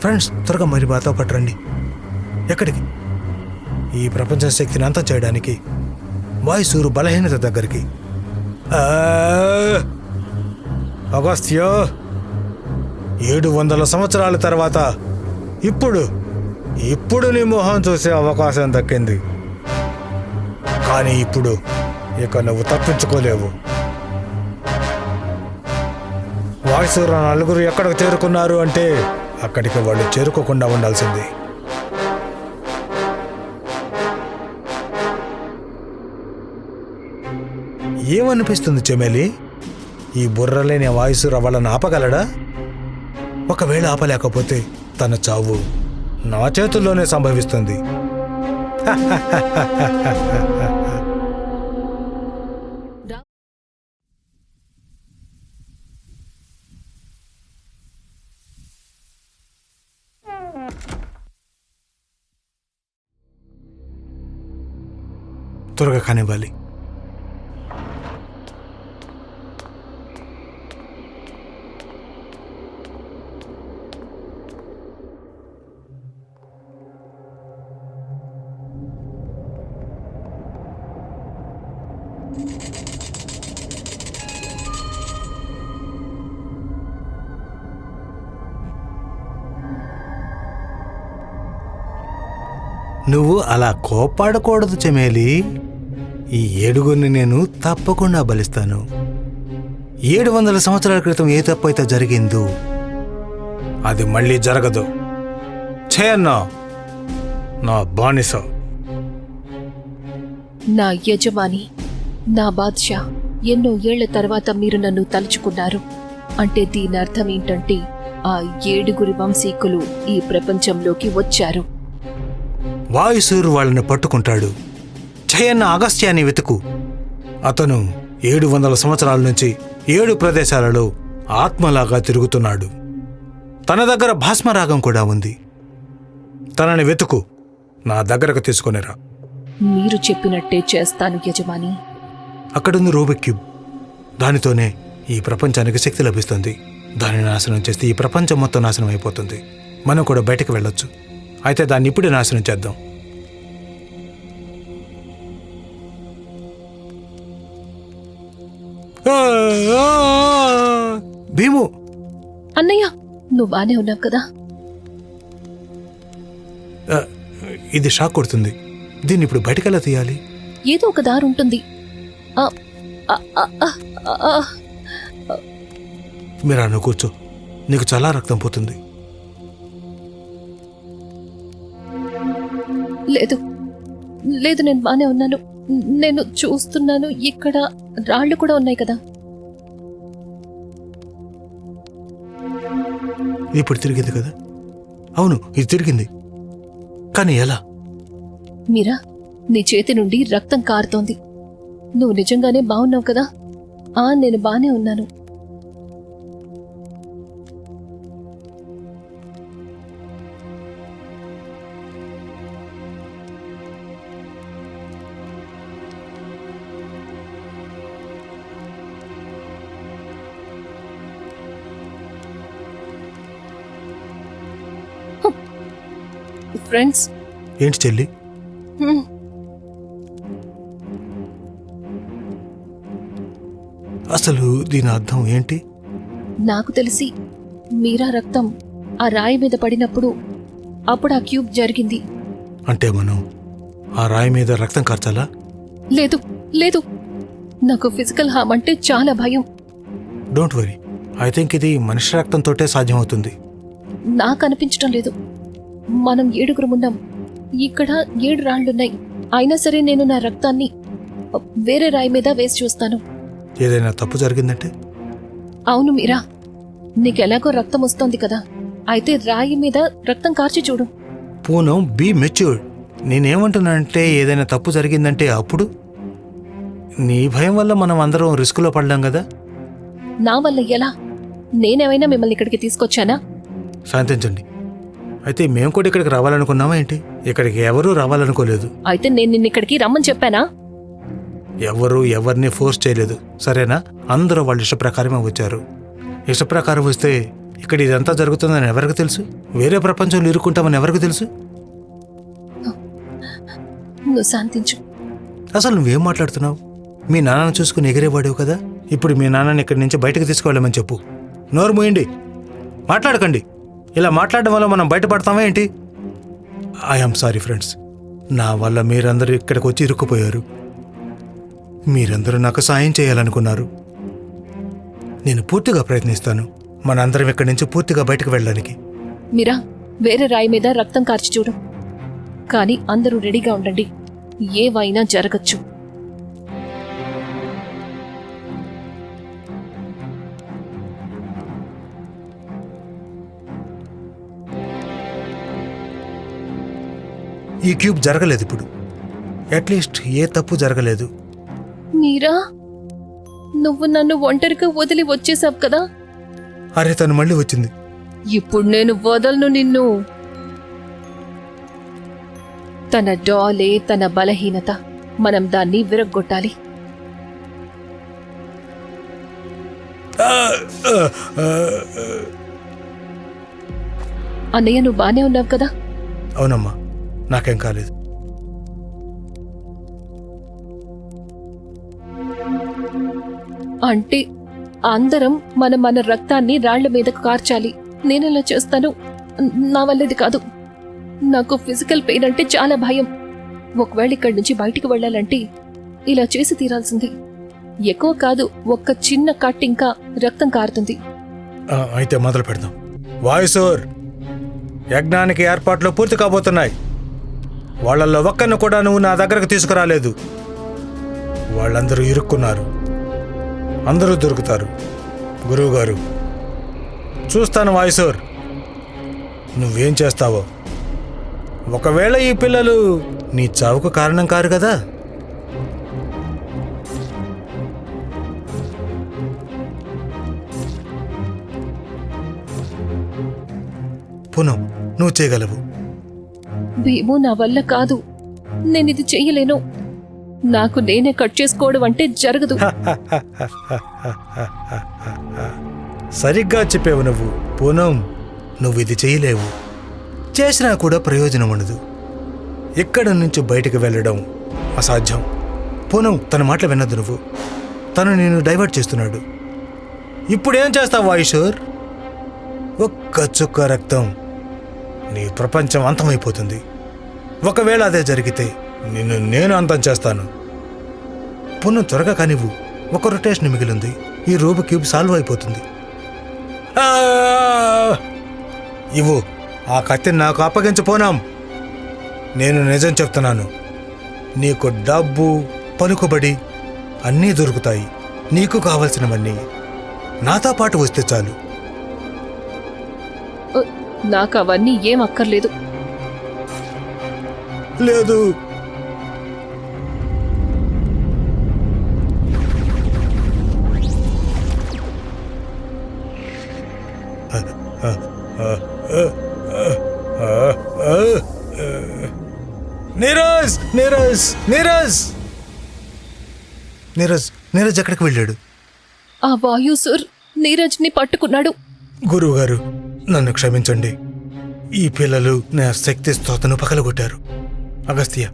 ఫ్రెండ్స్, త్వరగా మరి మాతో పాటు రండి. ఎక్కడికి? ఈ ప్రపంచ శక్తిని అంతం చేయడానికి వాయుసూరు బలహీనత దగ్గరికి. అగస్త్య, 700 సంవత్సరాల తర్వాత ఇప్పుడు నీ మొహం చూసే అవకాశం దక్కింది. కానీ ఇప్పుడు ఇక నువ్వు తప్పించుకోలేవు. వాయుసూరు 4 ఎక్కడికి చేరుకున్నారు అంటే అక్కడికి వాళ్ళు చేరుకోకుండా ఉండాల్సింది. ఏమనిపిస్తుంది చెమేలి? ఈ బుర్రలేని వాయుసూరు వాళ్ళని ఆపగలడా? ఒకవేళ ఆపలేకపోతే తన చావు నా చేతుల్లోనే సంభవిస్తుంది. త్వరగా కానివ్వాలి. నువ్వు అలా కోపాడకూడదు చెమేలి. ఈ 7గురిని నేను తప్పకుండా బలిస్తాను. 700 సంవత్సరాల క్రితం ఏ తప్పు అయితే జరిగిందో అది మళ్ళీ జరగదు. చేయన్నా, నా బానిస, నా యజమాని, నా బాద్షా. ఎన్నో ఏళ్ల తర్వాత మీరు నన్ను తలుచుకున్నారు అంటే దీని అర్థం ఏంటంటే ఆ 7గురి వంశీకులు ఈ ప్రపంచంలోకి వచ్చారు. వాయుసూరు వాళ్ళని పట్టుకుంటాడు. చేయన్న అగస్త్యాన్ని వెతుకు. అతను 700 సంవత్సరాల నుంచి 7 ప్రదేశాలలో ఆత్మలాగా తిరుగుతున్నాడు. తన దగ్గర భస్మరాగం కూడా ఉంది. తనని వెతుకు, నా దగ్గరకు తీసుకునిరా. మీరు చెప్పినట్టే చేస్తాను యజమాని. అక్కడుంది రూబిక్ క్యూబ్. దానితోనే ఈ ప్రపంచానికి శక్తి లభిస్తుంది. దాన్ని నాశనం చేస్తే ఈ ప్రపంచం మొత్తం నాశనం అయిపోతుంది. మనం కూడా బయటకు వెళ్ళొచ్చు. అయితే దాన్ని ఇప్పుడే నాశనం చేద్దాం. భీము, అన్నయ్య, నువ్వు బానే ఉన్నావు కదా? ఇది షాక్ కొడుతుంది. దీన్ని ఇప్పుడు బయటకెలా తీయాలి? ఏదో ఒక దారి ఉంటుంది. ఆ, ఆ, ఆ, ఆ, ఆ. మీరా, నువ్వు కూర్చో. నీకు చాలా రక్తం పోతుంది. లేదు లేదు, నేను బానే ఉన్నాను. నేను చూస్తున్నాను, ఇక్కడ రాళ్ళు కూడా ఉన్నాయి కదా. ఇప్పుడు తిరిగింది కదా? అవును, ఇది తిరిగింది. కానీ ఎలా? మీరా, నీ చేతి నుండి రక్తం కారుతోంది. నువ్వు నిజంగానే బాగున్నావు కదా? నేను బానే ఉన్నాను. ఫ్రెండ్స్, ఏంటి చెల్లి? అసలు దీని అర్థం ఏంటి? నాకు తెలిసి మీరా రక్తం ఆ రాయి మీద పడినప్పుడు అప్పుడు ఆ క్యూబ్ జరిగింది. అంటే మనం ఆ రాయి మీద రక్తం కార్చాలా? లేదు లేదు, నాకు ఫిజికల్ హార్మ్ అంటే చాలా భయం. డోంట్ వరీ, ఐ థింక్ ఇది మనిషి రక్తంతోటే సాధ్యమవుతుంది. నాకు అనిపించటం లేదు. మనం 7 ఉన్నాం, ఇక్కడ 7 రాళ్లున్నాయి. అయినా సరే నేను నా రక్తాన్ని వేరే రాయి మీద వేసి చూస్తాను. ఏదైనా తప్పు జరిగిందంటే? అవును మీరా, నీకెలాగో రక్తం వస్తోంది కదా, అయితే రాయి మీద రక్తం కార్చి చూడు. Poonam, be matured. నేనేమంటున్నానంటే ఏదైనా తప్పు జరిగిందంటే అప్పుడు నీ భయం వల్ల మనం అందరం రిస్కులో పడ్డాం కదా. నా వల్ల ఎలా? నేనేమైనా మిమ్మల్ని ఇక్కడికి తీసుకొచ్చానా? శాంతించండి. అయితే మేము కూడా ఇక్కడికి రావాలనుకున్నామా ఏంటి? ఇక్కడికి ఎవరూ రావాలనుకోలేదు. అయితే నేను నిన్న ఇక్కడికి రమ్మని చెప్పానా? ఎవరూ ఎవరిని ఫోర్స్ చేయలేదు, సరేనా? అందరూ వాళ్ళ ఇష్టప్రకారమే వచ్చారు. ఇష్టప్రకారం వస్తే ఇక్కడ ఇదంతా జరుగుతుందని ఎవరికి తెలుసు? వేరే ప్రపంచంలో ఇరుక్కుంటామని ఎవరికి తెలుసు? నువ్వు శాంతించు. అసలు నువ్వేం మాట్లాడుతున్నావు? మీ నాన్నను చూసుకుని ఎగిరేవాడేవు కదా. ఇప్పుడు మీ నాన్నని ఇక్కడి నుంచి బయటకు తీసుకువెళ్ళమని చెప్పు. నోరు మూయండి, మాట్లాడకండి. ఇలా మాట్లాడడం వల్ల మనం బయటపడతామా ఏంటి? ఐఎమ్ సారీ ఫ్రెండ్స్, నా వల్ల మీరందరూ ఇక్కడికి వచ్చి ఇరుక్కుపోయారు. మీరందరూ నాకు సాయం చేయాలనుకున్నారు. నేను పూర్తిగా ప్రయత్నిస్తాను మనందరం ఇక్కడి నుంచి పూర్తిగా బయటకు వెళ్ళడానికి. మీరా, వేరే రాయి మీద రక్తం కార్చి చూడు. కానీ అందరూ రెడీగా ఉండండి, ఏవైనా జరగచ్చు. ఈ క్యూబ్ జరగలేదు ఇప్పుడు. అట్లీస్ట్ ఏ తప్పు జరగలేదు. మీరా, నువ్వు నన్ను ఒంటరిగా వదిలి వచ్చేసావు కదా. అరే, తను మళ్ళీ వచ్చింది. ఇప్పుడు నేను వదలను నిన్ను. తన డాలే తన బలహీనత, మనం దాన్ని విరగ్గొట్టాలి. అన్నయ్య, నువ్వు బానే ఉన్నావు కదా? అవునమ్మా, నాకేం కాలేదు. అంటే అందరం మన రక్తాన్ని రాళ్ల మీదకు కార్చాలి. నేనెలా చేస్తాను? నా వల్లది కాదు. నాకు ఫిజికల్ పెయిన్ అంటే చాలా భయం. ఒకవేళ ఇక్కడి నుంచి బయటికి వెళ్ళాలంటే ఇలా చేసి తీరాల్సింది. ఎక్కువ కాదు, ఒక్క చిన్న కట్ ఇంకా రక్తం కారుతుంది. అయితే మొదలు పెడదాం. వాయుసోర్, యజ్ఞానికి ఏర్పాట్లు పూర్తి కాబోతున్నాయి. వాళ్ళల్లో ఒక్కరిని కూడా నువ్వు నా దగ్గరకు తీసుకురాలేదు. వాళ్ళందరూ ఇరుక్కున్నారు. అందరూ దొరుకుతారు. గురువుగారు, చూస్తాను వాయుసోర్ నువ్వేం చేస్తావో. ఒకవేళ ఈ పిల్లలు నీ చావుకు కారణం కారు కదా. పూనం, నువ్వు చేయగలవు. భీము, నా వల్ల కాదు. నేనిది చెయ్యలేను. నాకు నేనే కట్ చేసుకోవడం అంటే జరగదు. సరిగ్గా చెప్పావు నువ్వు. పూనం, నువ్వు ఇది చేయలేవు. చేసినా కూడా ప్రయోజనం ఉండదు. ఇక్కడి నుంచి బయటికి వెళ్ళడం అసాధ్యం. పూనం, తన మాటలు వినద్దు నువ్వు. తను నేను డైవర్ట్ చేస్తున్నాడు. ఇప్పుడేం చేస్తావు వాయుషోర్? ఒక్క చుక్క రక్తం, నీ ప్రపంచం అంతమైపోతుంది. ఒకవేళ అదే జరిగితే నేను అంతం చేస్తాను. పున్ను త్వరగా కానివ్వు. ఒక రొటేషన్ మిగిలింది. ఈ రూబ్ క్యూబ్ సాల్వ్ అయిపోతుంది. ఆ! ఇవ్వు ఆ కత్తిని నాకు అప్పగించపోనాం. నేను నిజం చెప్తున్నాను. నీకు డబ్బు, పలుకుబడి అన్నీ దొరుకుతాయి. నీకు కావలసినవన్నీ నాతో పాటు వస్తే చాలు. నాకు అవన్నీ ఏం అక్కర్లేదు. లేదు, నీరజ్ నీరజ్ నీరజ్ నీరజ్ నీరజ్ ఎక్కడికి వెళ్ళాడు? ఆ వాయుసుర్ నీరజ్ని పట్టుకున్నాడు. గురువుగారు, నన్ను క్షమించండి. ఈ పిల్లలు నా శక్తి స్తోతను పగలగొట్టారు. అగస్త్య,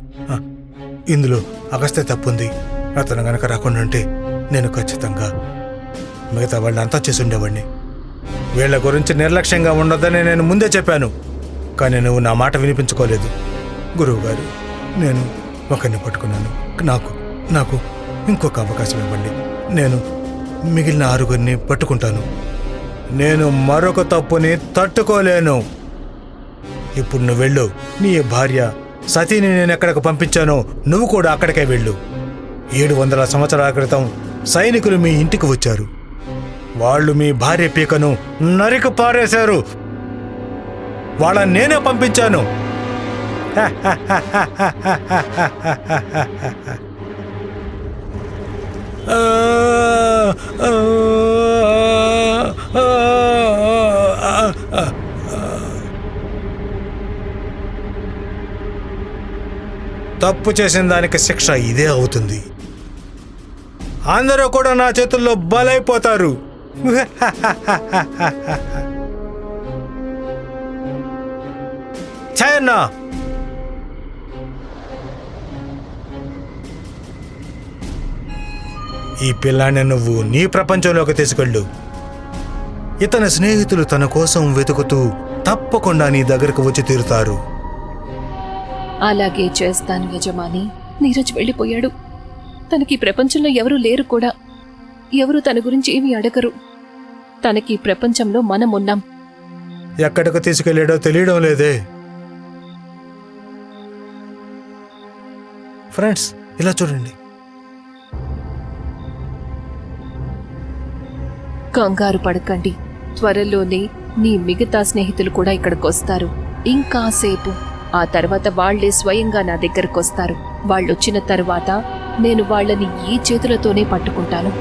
ఇందులో అగస్త్య తప్పుంది. అతను గనక రాకుండా ఉంటే నేను ఖచ్చితంగా మిగతా వాళ్ళని అంతా చేసి ఉండేవాడిని. వీళ్ళ గురించి నిర్లక్ష్యంగా ఉండొద్దని నేను ముందే చెప్పాను, కానీ నువ్వు నా మాట వినిపించుకోలేదు. గురువుగారు, నేను ఒకరిని పట్టుకున్నాను. నాకు నాకు ఇంకొక అవకాశం ఇవ్వండి. నేను మిగిలిన 6 పట్టుకుంటాను. నేను మరొక తప్పుని తట్టుకోలేను. ఇప్పుడు నువ్వు వెళ్ళు. నీ భార్య సతీని నేను ఎక్కడికి పంపించానో నువ్వు కూడా అక్కడికే వెళ్ళు. 700 సంవత్సరాల క్రితం సైనికులు మీ ఇంటికి వచ్చారు. వాళ్ళు మీ భార్య పీకను నరికి పారేశారు. వాళ్ళని నేనే పంపించాను. తప్పు చేసిన దానికి శిక్ష ఇదే అవుతుంది. అందరూ కూడా నా చేతుల్లో బలైపోతారు. ఛాయన్నా, ఈ పిల్లాన్ని నువ్వు నీ ప్రపంచంలోకి తీసుకెళ్ళు. ఇతని స్నేహితులు తన కోసం వెతుకుతూ తప్పకుండా నీ దగ్గరకు వచ్చి తీరుతారు. అలాగే చేస్తాను యజమాని. నీరజ్ వెళ్ళిపోయాడు. తనకి ప్రపంచంలో ఎవరూ లేరు కూడా. ఎవరు తన గురించి ఏమీ అడగరు. తనకి ప్రపంచంలో మనం ఉన్నాం. ఎక్కడికి తీసుకెళ్లాడో తెలియడం లేదే. ఫ్రెండ్స్, ఇలా చూడండి. కంగారు పడకండి. త్వరలోనే నీ మిగతా స్నేహితులు కూడా ఇక్కడికొస్తారు. ఇంకాసేపు. ఆ తర్వాత వాళ్లే స్వయంగా నా దగ్గరకొస్తారు. వాళ్ళొచ్చిన తర్వాత నేను వాళ్ళని ఈ చేతులతోనే పట్టుకుంటాను.